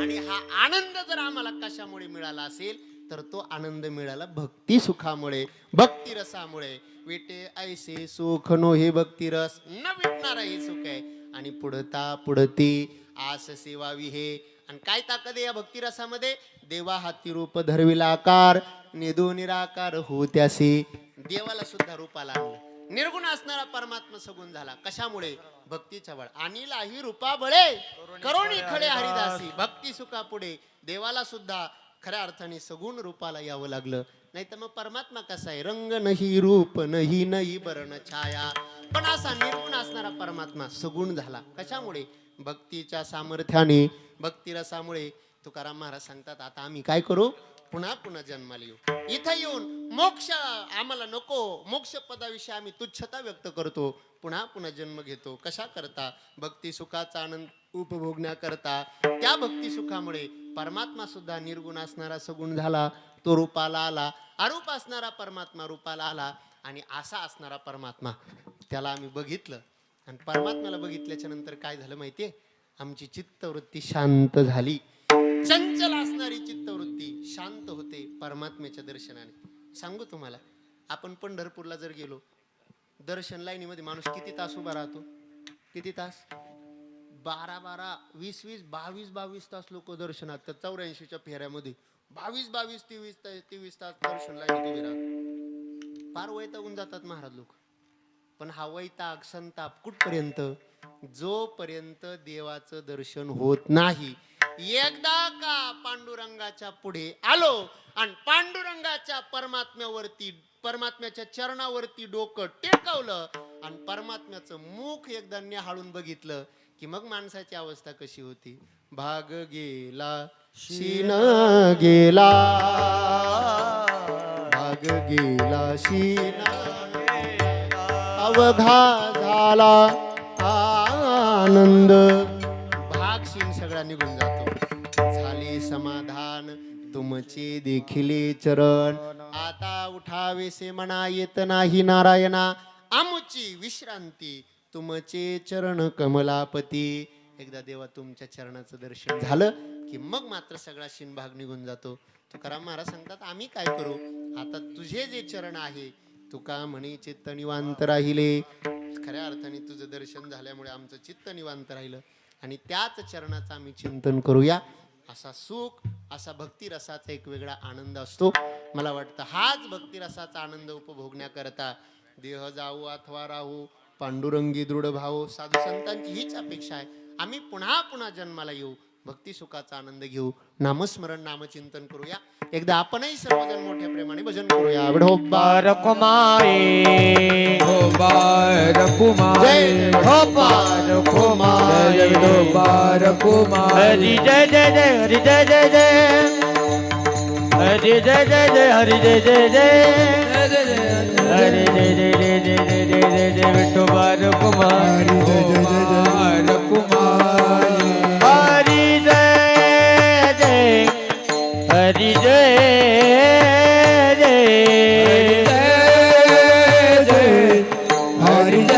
आणि हा आनंद जर आम्हाला कशामुळे मिळाला असेल तर तो आनंद मिळाला भक्ती सुखामुळे, भक्ती रसामुळे. विटे ऐसे सुख नो हे भक्ती रस न विटणारा हे सुख आहे. आणि पुढता पुढती आस सेवावी हे. आणि काय ताकद आहे या भक्ती रसामध्ये? देवा हाती रूप धरविला आकार, निधो निराकार हो त्यासी. देवाला सुद्धा रूपाला आणलं. निर्गुण असणारा परमात्मा सगुण झाला. कशामुळे? भक्तीच्या बळ. अनिलाही रूपा बळे करोनी खडे हरिदासी. भक्ती सुखा पुढे देवाला सुद्धा खऱ्या अर्थाने सगुण रूपाला यावं लागलं. नाही तर मग परमात्मा कसा आहे? रंग नाही रूप नाही नाही बरण छाया. पण असा निर्गुण असणारा परमात्मा सगुण झाला. कशामुळे? भक्तीच्या सामर्थ्याने, भक्ती रसामुळे. तुकाराम महाराज सांगतात आता आम्ही काय करू? पुन्हा पुन्हा जन्माला येऊ. इथं येऊन मोक्ष आम्हाला नको, मोक्ष पदाविषयी आम्ही तुच्छता व्यक्त करतो. पुन्हा पुन्हा जन्म घेतो. कशा करता? भक्ती सुखाचा आनंद उपभोगण्याकरता. त्या भक्ती सुखामुळे परमात्मा सुद्धा निर्गुण असणारा सगुण झाला. तो रूपाला आला. अरूप असणारा परमात्मा रूपाला आला. आणि असा असणारा परमात्मा त्याला आम्ही बघितलं. आणि परमात्म्याला बघितल्याच्या नंतर काय झालं माहितीये? आमची चित्तवृत्ती शांत झाली. चंचल असणारी चित्तवृत्ती शांत होते परमात्म्याच्या दर्शनाने. सांगू तुम्हाला, आपण पंढरपूरला जर गेलो, दर्शन लाईनीमध्ये माणूस किती तास उभा राहतो? किती तास? 12-12, 20-20, 22-22 तास लोक दर्शनात. तर 84च्या फेऱ्यामध्ये 22-22, 23 तास दर्शन लाईनीत उभे राहतात. फार वैतागून जातात महाराज लोक. पण हा वैताग संताप कुठपर्यंत? जोपर्यंत देवाचं दर्शन होत नाही. एकदा का पांडुरंगाच्या पुढे आलो आणि पांडुरंगाच्या परमात्म्याच्या चरणावरती डोकं टेकवलं आणि परमात्म्याचं मुख एकदा निहाळून बघितलं की मग माणसाची अवस्था कशी होती? भाग गेला शीन गेला, भाग गेला शीन अवघा झाला आनंद. भागशीन सगळा निघून जातो. झाले समाधान तुमचे देखिले चरण. आता उठावेसे म्हणा येत नाही नारायणा. आमुची विश्रांती तुमचे चरण कमलापती. एकदा देवा तुमच्या चरणाचं दर्शन झालं की मग मात्र सगळा शिनभाग निघून जातो. तुकाराम महाराज सांगतात आम्ही काय करू? आता तुझे जे चरण आहे, तुका म्हणे चित्त निवांत राहिले. खऱ्या अर्थाने तुझं दर्शन झाल्यामुळे आमचं चित्त निवांत राहिलं आणि त्याच चरणाचं आम्ही चिंतन करूया. असा सुख, असा भक्ती रसाचा एक वेगळा आनंद असतो. मला वाटतं हाच भक्ती रसाचा आनंद उपभोगण्याकरता देह जाऊ अथवा राहू पांडुरंगी दृढ भाव. साधू संतांची हीच अपेक्षा आहे. आम्ही पुन्हा पुन्हा जन्माला येऊ, भक्ती सुखाचा आनंद घेऊ, नामस्मरण नामचिंतन करूया. एकदा आपणही सर्वजण मोठ्या प्रेमाने भजन करूया. विठोबा रखुमाई, विठोबा रखुमाई, जय विठोबा रखुमाई, जय विठोबा रखुमाई. हरी जय जय जय, हरी जय जय जय, हरी जय जय जय, हरी जय जय जय, हरी जय जय जय जय जय जय जय जय विठोबा रखुमाई, जय जय जय जय रखुमाई. हरी जय जय, हरी जय जय, हरि जय जय, हरी जय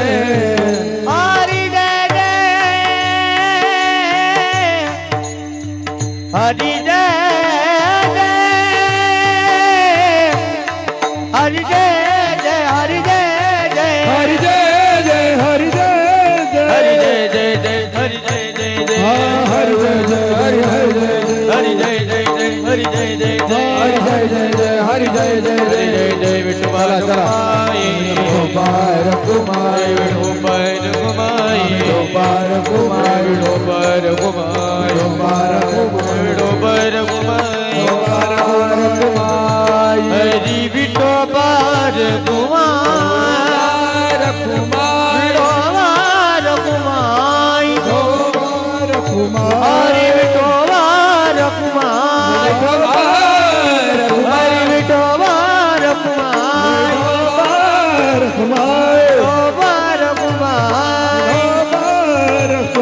जय, हरी जय जय, हरी जय जय, हरी जय जय, हरि जय जय, हरि जय जय, हरी जय जय जय, हरी जय जय जय, हरि जय जय, हरि जय जय, हरी जय जय जय, हरी जय जय जय, हरि जय जय जय, हरि जय जय हरी जय. जय जय विठोबा रखुमाई, विठोबा रखुमाई, विठोबा रखुमाई, विठोबा रखुमाई, विठोबा रखुमाई, विठोबा रखुमाई, विठोबा रखुमाई, विठोबा रखुमाई. हरी विठोबा रखुमाई, रखुमाई, विठोबा रखुमाई, विठोबा रखुमाई, हरी विठोबा रखुमाई, विठोबा हरी विठोबा रखुमाई, रखुमाई, विठोबा रखुमाई, विठोबा रखुमाई.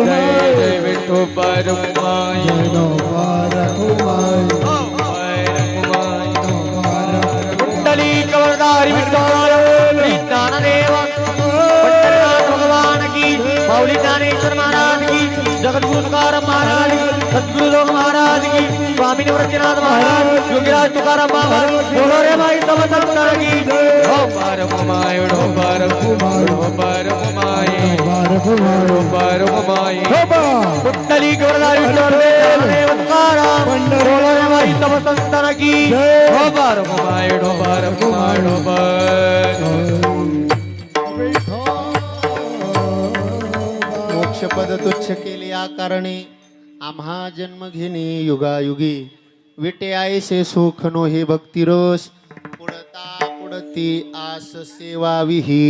जय जय विठोबा रखुमाई. विठोबा हरी विठ्ठल श्री ज्ञानदेव पंढरीनाथ भगवान की माऊली ज्ञानेश्वर महाराज की जगद्गुरु तुकाराम महाराज की सद्गुरु लोक महाराज की स्वामी निवृत्तीनाथ महाराज योगीराज तुकाराम महाराज बोलो रे भाई सब संतान की हो पार कुमाय हो पार कुमार हो पार कुमाय हो पार कुमाय कुंडली गोरधारी विठ्ठल तुकाराम बोलो रे भाई सब संतान की हो पार कुमाय हो पार कुमार हो पार मोक्षपद तुच्छ केले आकारणे आम्हा जन्म घेणे युगायुगी विटे आयसे सुख नो हे भक्तिरस पुढता पुढती आस सेवाविही.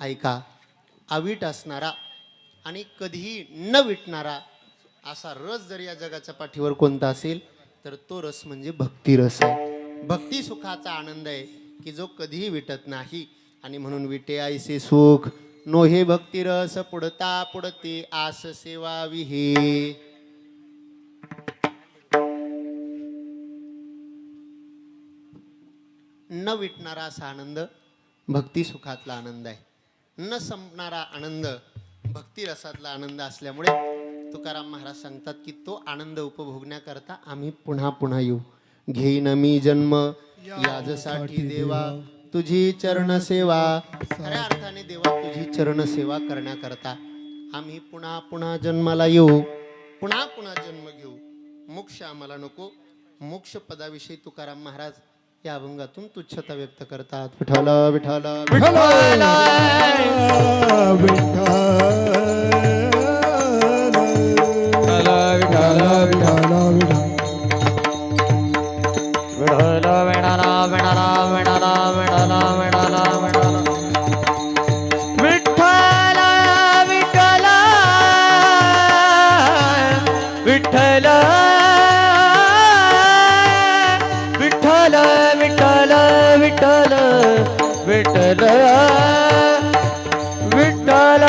ऐका, अवीट असणारा आणि कधीही न विटणारा असा रस जर या जगाच्या पाठीवर कोणता असेल तर तो रस म्हणजे भक्तिरस आहे. भक्ती सुखाचा आनंद आहे की जो कधीही विटत नाही. आणि म्हणून विटे आयसे सुख नो हे भक्तिरस पुढता पुढते आस सेवाविही. न विटणारा असा आनंद भक्ती सुखातला आनंद आहे. न संपणारा आनंद भक्ती रसातला आनंद असल्यामुळे तुकाराम महाराज सांगतात की तो आनंद उपभोगण्याकरता आम्ही पुन्हा पुन्हा येऊ. घेईन मी जन्म याजसाठी देवा तुझी चरण सेवा. खऱ्या अर्थाने देवा तुझी चरण सेवा करण्याकरता आम्ही पुन्हा पुन्हा जन्माला येऊ, पुन्हा पुन्हा जन्म घेऊ. मोक्ष आम्हाला नको. मोक्ष पदाविषयी तुकाराम महाराज या अभंगातून तुच्छता व्यक्त करतात. विठ्ठल विठ्ठल विठ्ठल विठ्ठल विठ्ठल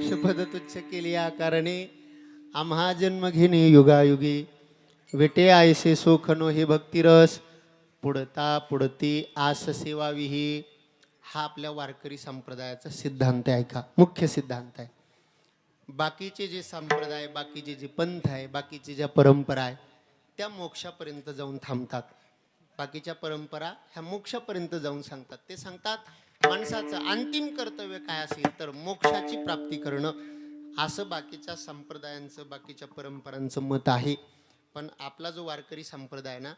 शपथ तुच्छ केली आकारणे आम्हा जन्म घेणे युगायुगी विटे आयसे सुख नो हे भक्तिरस पुढता पुढती आस सेवाविही. हा आपल्या वारकरी संप्रदायाचा सिद्धांत आहे. ऐका, मुख्य सिद्धांत आहे. बाकीचे जे संप्रदाय, बाकीचे जे पंथ आहे, बाकीचे ज्या परंपरा आहे त्या मोक्षापर्यंत जाऊन थांबतात. बाकीच्या परंपरा ह्या मोक्षापर्यंत जाऊन सांगतात. ते सांगतात माणसाचं अंतिम कर्तव्य काय असेल तर मोक्षाची प्राप्ती करणं, असं बाकीच्या संप्रदायांचं, बाकीच्या परंपरांचं मत आहे. पण आपला जो वारकरी संप्रदाय ना,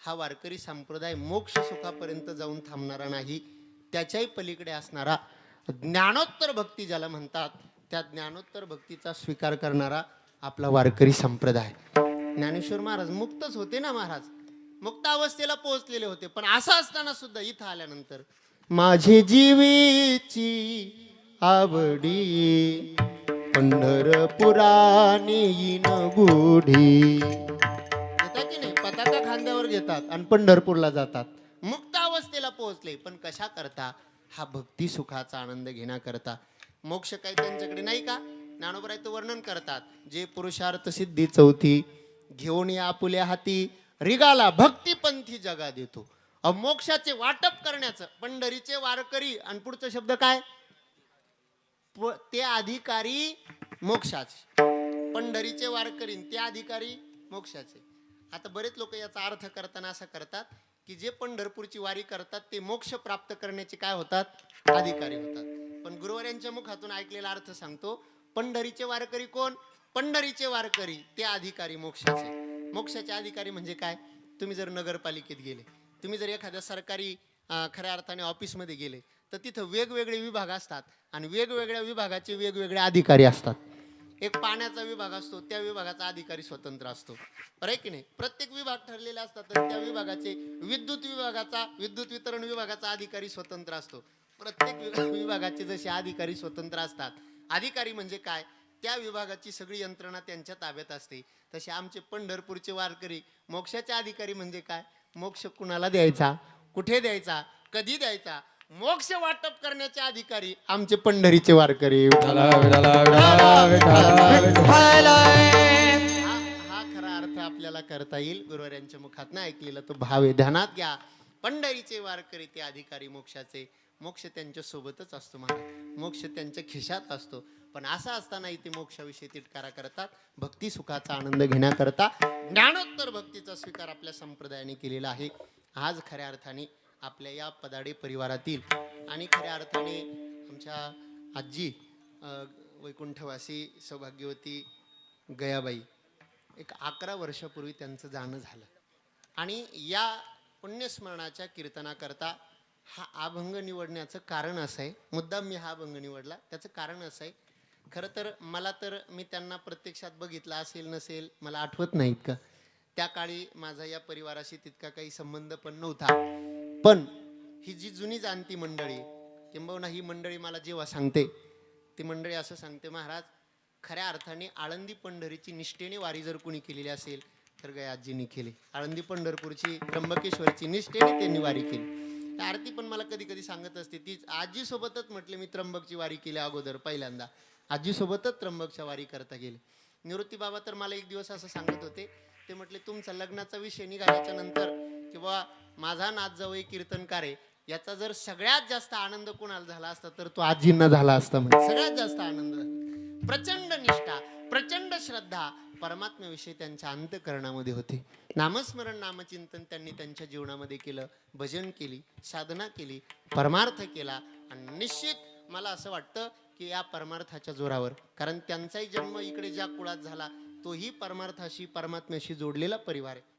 हा वारकरी संप्रदाय मोक्ष सुखापर्यंत जाऊन थांबणारा नाही, त्याच्याही पलीकडे असणारा ज्ञानोत्तर भक्ती ज्याला म्हणतात त्या ज्ञानोत्तर भक्तीचा स्वीकार करणारा आपला वारकरी संप्रदाय. ज्ञानेश्वर महाराज मुक्तच होते ना, महाराज मुक्त अवस्थेला पोहोचलेले होते. पण असं असताना सुद्धा इथं आल्यानंतर माझे जीवीची आवडी पंढरपुराने येईन गुढी. घेतात की नाही, पताका खांद्यावर घेतात आणि पंढरपूरला जातात. मुक्त अवस्थेला पोहोचले, पण कशा करता? हा भक्ती सुखाचा आनंद घेण्याकरता. मोक्ष काही त्यांच्याकडे नाही का? ज्ञानोबराय वर्णन करतात, जे पुरुषार्थ सिद्धी चौथी घेऊन या आपुल्या हाती रिगाला भक्तीपंथी जगा देतो. मोक्षाचे वाटप करण्याचं पंढरीचे वारकरी. आणि पुढचा शब्द काय? ते अधिकारी मोक्षाचे. पंढरीचे वारकरी ते अधिकारी मोक्षाचे. आता बरेच लोक याचा अर्थ करताना असा करतात की जे पंढरपूरची वारी करतात ते मोक्ष प्राप्त करण्याचे काय होतात? अधिकारी होतात. पण गुरुवाऱ्यांच्या मुखातून ऐकलेला अर्थ सांगतो, पंढरीचे वारकरी कोण? पंढरीचे वारकरी ते अधिकारी मोक्षाचे. मोक्षाचे अधिकारी म्हणजे काय? तुम्ही जर नगरपालिकेत गेले, तुम्ही जर एखाद्या सरकारी खऱ्या अर्थाने ऑफिसमध्ये गेले तर तिथं वेगवेगळे विभाग असतात आणि वेगवेगळ्या विभागाचे वेगवेगळे अधिकारी असतात. एक पाण्याचा विभाग असतो, त्या विभागाचा अधिकारी स्वतंत्र असतो, बरं आहे की नाही? प्रत्येक विभाग ठरलेले असतात. तर त्या विभागाचे विद्युत वितरण विभागाचा अधिकारी स्वतंत्र असतो. प्रत्येक विभागाचे जसे अधिकारी स्वतंत्र असतात. अधिकारी म्हणजे काय? त्या विभागाची सगळी यंत्रणा त्यांच्या ताब्यात असते. तसे आमचे पंढरपूरचे वारकरी मोक्षाचे अधिकारी म्हणजे काय? मोक्ष कुणाला द्यायचा, कुठे द्यायचा, कधी द्यायचा, मोक्ष वाटप करण्याचे अधिकारी आमचे पंढरीचे वारकरी. विठ्ठला, विठ्ठला, विठ्ठला, विठ्ठला, विठ्ठला. हा खरा अर्थ आपल्याला करता येईल. गुरुवाऱ्यांच्या मुखातनं ऐकलेला तो भाव आहे, ध्यानात घ्या. पंढरीचे वारकरी ते अधिकारी मोक्षाचे. मोक्ष त्यांच्या सोबतच असतो महाराज, मोक्ष त्यांच्या खिशात असतो. पण असं असताना इथे मोक्षाविषयी तिटकारा करतात. भक्ती सुखाचा आनंद घेण्याकरता ज्ञानोत्तर भक्तीचा स्वीकार आपल्या संप्रदायाने केलेला आहे. आज खऱ्या अर्थाने आपल्या या पदाडे परिवारातील आणि खऱ्या अर्थाने आमच्या आजी वैकुंठवासी सौभाग्यवती गयाबाई, एक 11 वर्षापूर्वी त्यांचं जाणं झालं. आणि या पुण्यस्मरणाच्या कीर्तनाकरता हा अभंग निवडण्याचं कारण असं आहे, मुद्दाम मी हा अभंग निवडला त्याचं कारण असं आहे. खरं तर मला तर मी त्यांना प्रत्यक्षात बघितलं असेल नसेल मला आठवत नाहीत का. त्या काळी माझा या परिवाराशी तितका काही संबंध पण नव्हता. पण ही जी जुनी जाणती मंडळी, किंबहुना ही मंडळी मला जेव्हा सांगते ती मंडळी असं सांगते, महाराज खऱ्या अर्थाने आळंदी पंढरीची निष्ठेने वारी जर कोणी केलेली असेल तर गया आजींनी केली. आळंदी पंढरपूरची त्र्यंबकेश्वरची निष्ठेने त्यांनी वारी केली. आरती पण मला कधी कधी सांगत असते, ती आजीसोबतच म्हटले मी त्र्यंबकची वारी केली अगोदर पहिल्यांदा, आजीसोबतच त्र्यंबकच्या वारी करता गेले. निवृत्ती बाबा तर मला एक दिवस असं सांगत होते, ते म्हटले तुमचा लग्नाचा विषय निघाल्याच्या नंतर किंवा माझा नाथ जवळ कीर्तनकार आहे याचा जर सगळ्यात जास्त आनंद कोणाला झाला असता तर तो आजींना झाला असता. म्हणजे सगळ्यात जास्त आनंद झाला. प्रचंड निष्ठा, प्रचंड श्रद्धा परमात्म्याविषयी त्यांच्या अंतःकरणामध्ये होते. नामस्मरण नामचिंतन त्यांनी त्यांच्या जीवनामध्ये केलं, भजन केली, साधना केली, परमार्थ केला. आणि निश्चित मला असं वाटतं की या परमार्थाच्या जोरावर, कारण त्यांचाही जन्म इकडे ज्या कुळात झाला तोही परमार्थाशी परमात्म्याशी जोडलेला परिवार आहे.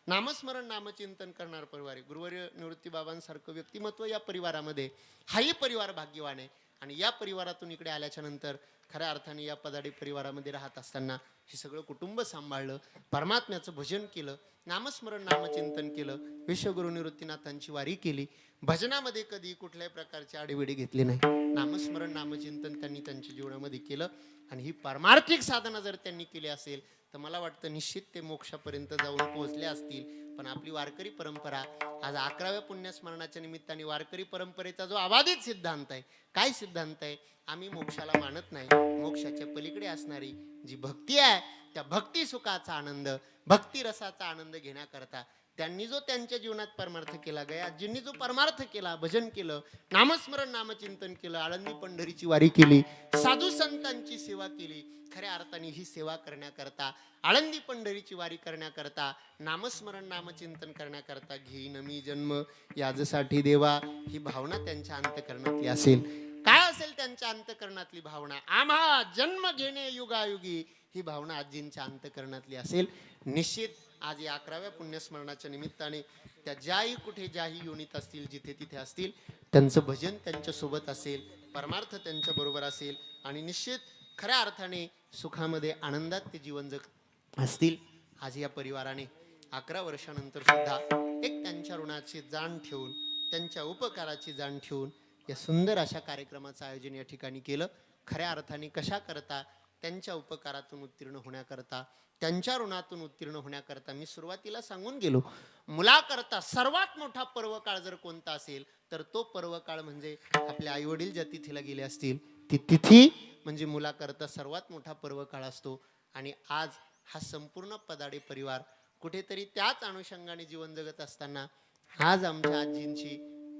नामस्मरण नामचिंतन करणार परिवार आहे. गुरुवर्य निवृत्ती बाबांसारखं व्यक्तिमत्व या परिवारामध्ये, हाही परिवार भाग्यवान आहे. आणि या परिवारातून इकडे आल्याच्या नंतर खऱ्या अर्थाने या पदाडी परिवारामध्ये राहत असताना हे सगळं कुटुंब सांभाळलं, परमात्म्याचं भजन केलं, नामस्मरण नामचिंतन केलं, विश्वगुरु निवृत्तीनाथांची वारी केली. भजनामध्ये कधी कुठल्याही प्रकारचे आडेवेडे घेतले नाही. नामस्मरण नामचिंतन त्यांनी त्यांच्या जीवनामध्ये केलं. आणि ही परमार्थिक साधना जर त्यांनी केली असेल तर मला वाटतं निश्चित ते मोक्षापर्यंत जाऊन पोहोचले असतील. पण आपली वारकरी परंपरा आज 11व्या पुण्यस्मरणाच्या निमित्ताने वारकरी परंपरेचा जो अबाधित सिद्धांत आहे, काय सिद्धांत आहे, आम्ही मोक्षाला मानत नाही. मोक्षाच्या पलीकडे असणारी जी भक्ती आहे त्या भक्ती सुखाचा आनंद, भक्ती रसाचा आनंद घेण्याकरता त्यांनी जो त्यांच्या जीवनात परमार्थ केला, गया आजींनी जो परमार्थ केला, भजन केलं, नामस्मरण नामचिंतन केलं, आळंदी पंढरीची वारी केली, साधू संतांची सेवा केली. खऱ्या अर्थाने ही सेवा करण्याकरता, आळंदी पंढरीची वारी करण्याकरता, नामस्मरण नामचिंतन करण्याकरता घेईन मी जन्म याजसाठी देवा, ही भावना त्यांच्या अंतःकरणातली असेल. काय असेल त्यांच्या अंतःकरणातली भावना? आम्हा जन्म घेणे युगायुगी, ही भावना आजींच्या अंतःकरणातली असेल. निश्चित आज या 11व्या पुण्यस्मरणाच्या निमित्ताने त्या ज्याही कुठे ज्याही योनीत असतील, जिथे तिथे असतील, त्यांचं भजन त्यांच्या सोबत असेल, परमार्थ त्यांच्या बरोबर असेल. आणि निश्चित खऱ्या अर्थाने सुखामध्ये आनंदात ते जीवन जगत असतील. आज या परिवाराने 11 वर्षानंतर सुद्धा एक त्यांच्या ऋणाची जाण ठेवून, त्यांच्या उपकाराची जाण ठेवून या सुंदर अशा कार्यक्रमाचं आयोजन या ठिकाणी केलं. खऱ्या अर्थाने कशा करता त्यांच्या उपकारातून उत्तीर्ण होण्याकरता, त्यांच्या ऋणातून उत्तीर्ण होण्याकरता मी सुरुवातीला सांगून गेलो, मुलाकरता सर्वात मोठा पर्वकाळ जर कोणता असेल तर तो पर्वकाळ म्हणजे आपले आईवडील ज्या तिथीला गेले असतील ती तिथी म्हणजे मुलाकरता सर्वात मोठा पर्वकाळ असतो. आणि आज हा संपूर्ण पदाडे परिवार कुठेतरी त्याच अनुषंगाने जीवन जगत असताना आज आमच्या आजींची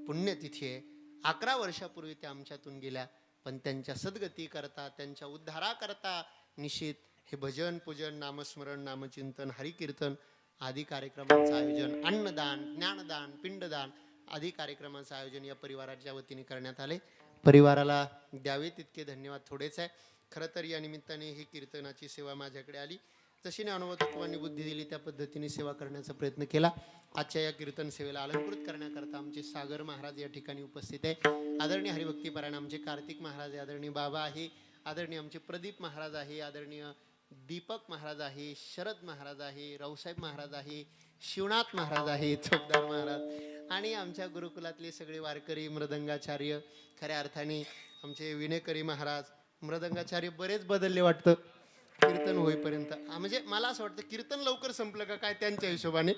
पुण्यतिथी आहे. 11 वर्षापूर्वी त्या आमच्यातून गेल्या, पण त्यांच्या सद्गती करता, त्यांच्या उद्धाराकरता निश्चित हे भजन, पूजन, नामस्मरण, नामचिंतन, हरिकीर्तन आदी कार्यक्रमांचं आयोजन, अन्नदान, ज्ञानदान, पिंडदान आदी कार्यक्रमांचं आयोजन या परिवाराच्या वतीने करण्यात आले. परिवाराला द्यावे तितके धन्यवाद थोडेच आहे. खरं तर या निमित्ताने ही कीर्तनाची सेवा माझ्याकडे आली, जशी अनुभवतत्वांनी बुद्धी दिली त्या पद्धतीने सेवा करण्याचा प्रयत्न केला. आजच्या या कीर्तन सेवेला अलंकृत करण्याकरता आमचे सागर महाराज या ठिकाणी उपस्थित आहे. आदरणीय हरिभक्तीपरायण आमचे कार्तिक महाराज आहे, आदरणीय बाबा आहे, आदरणीय आमचे प्रदीप महाराज आहे, आदरणीय दीपक महाराज आहे, शरद महाराज आहे, रावसाहेब महाराज आहे, शिवनाथ महाराज आहे, चोपदार महाराज आणि आमच्या गुरुकुलातले सगळे वारकरी, मृदंगाचार्य. खऱ्या अर्थाने आमचे विनेकरी महाराज, मृदंगाचार्य बरेच बदलले वाटतं कीर्तन होईपर्यंत. म्हणजे मला असं वाटतं कीर्तन लवकर संपलं का काय त्यांच्या हिशोबाने.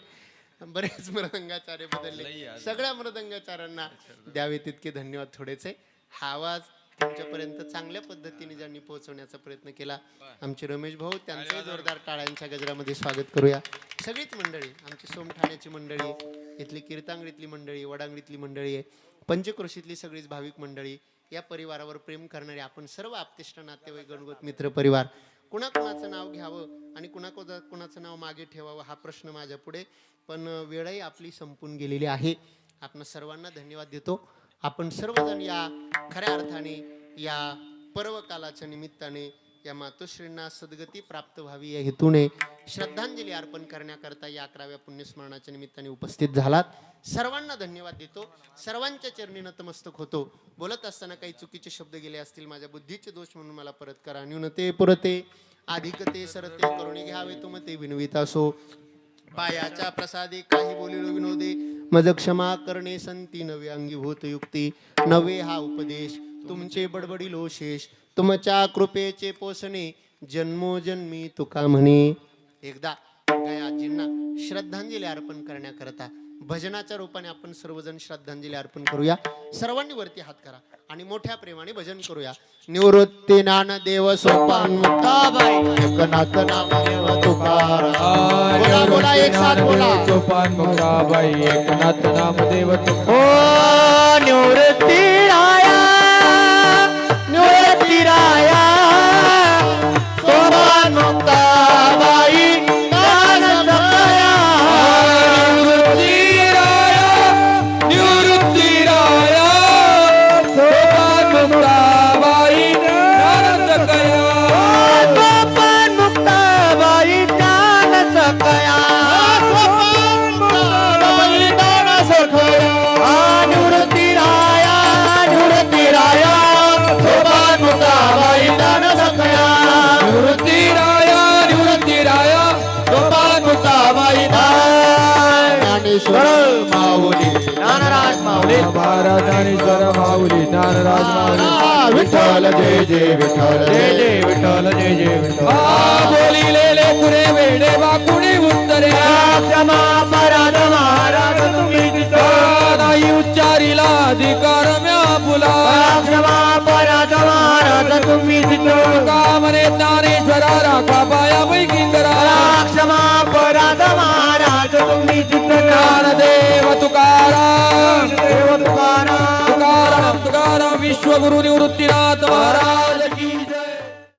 बरेच मृदंगाचार्य बदलले, सगळ्या मृदंगाचार्यांना द्यावे तितके धन्यवाद थोडेसे. हा आवाज तुमच्यापर्यंत चांगल्या पद्धतीने ज्यांनी पोहोचवण्याचा प्रयत्न केला, आमचे रमेश भाऊ, त्यांचंही जोरदार टाळ्यांच्या गजरामध्ये स्वागत करूया. सगळीच मंडळी, आमची सोमठाण्याची मंडळी, इथली कीर्तांगडीतली मंडळी, वडांगडीतली मंडळी आहे, पंचक्रोशीतली सगळीच भाविक मंडळी, या परिवारावर प्रेम करणारे आपण सर्व आप्तेष्ट नातेवाईक गणगोत मित्र परिवार, कुणाकुणाचं नाव घ्यावं आणि कुणाचं नाव मागे ठेवावं हा प्रश्न माझ्या पुढे, पण वेळही आपली संपून गेलेली आहे. आपण सर्वांना धन्यवाद देतो. आपण सर्वजण या खऱ्या अर्थाने या पर्वकालाच्या निमित्ताने या मातोश्रींना सद्गती प्राप्त व्हावी या हेतूने श्रद्धांजली अर्पण करण्याकरता या 11व्या पुण्यस्मरणाच्या निमित्ताने उपस्थित झालात. सर्वांना धन्यवाद देतो, सर्वांच्या चरणी नतमस्तक होतो. बोलत असताना काही चुकीचे शब्द गेले असतील, माझ्या बुद्धीचे दोष म्हणून मला परत करा. न्यूनते पुरते अधिकते सरते करुणी घ्यावे तुमते विनविता सो, पायाच्या प्रसादी काही बोलिलो विनोदे, मज क्षमा करणे संती नवे अंगीभूत युक्ती, नवे हा उपदेश तुमचे बडबडिलो शेष, तुमच्या कृपेचे पोसणे जन्मोजन्मी तुका म्हणे. एकदा गयाजींना श्रद्धांजली अर्पण करण्याकरता भजनाच्या रूपाने आपण सर्वजण श्रद्धांजली अर्पण करूया. सर्वांनी वरती हात करा आणि मोठ्या प्रेमाने भजन करूया. निवृत्ती ज्ञानदेव सोपान मुक्ताबाई, एकनाथ नामदेव तुकाराम. बोला बोला एक साथ बोला. सोपान मुक्ताबाई, एकनाथ नामदेव ओ निवृत्ती राया, निवृत्ती राया, सोपान मुक्ताबाई, ज्ञान सखाया. निवृत्ती राया, सोपान मुक्ताबाई, ज्ञान सखाया. सोपान मुक्ताबाई, ज्ञान सखाया. सोपान मुक्ताबाई, ज्ञान सखाया. निवृत्ती राया, निवृत्ती राया, सोपान मुक्ताबाई, ज्ञान सखाया. निवृत्ती राया, निवृत्ती राया, सोपान मुक्ताबाई, ज्ञानेश्वर माऊली, ज्ञानराज माऊली. महाराजानेश्वर माऊली, ज्ञानराज माऊली. विठ्ठल जय जय विठ्ठल, जय जय विठ्ठल, जय जय विठ्ठल. बोलिलेले पुरे वेडे वाकुणी उत्तरे, क्षमा अपराध महाराज तुम्ही नाही उच्चारिला अधिकार म्या पुला. क्षमा अपराध महाराज तुम्ही कामने ज्ञानेश्वरा राखा पाया पैकींदरा. क्षमा अपराध महाराज तुम्ही ज्ञानदेव तुकाराम, देव तुकाराम. तुकाराम तुकाराम. विश्वगुरु निवृत्तीनाथ महाराज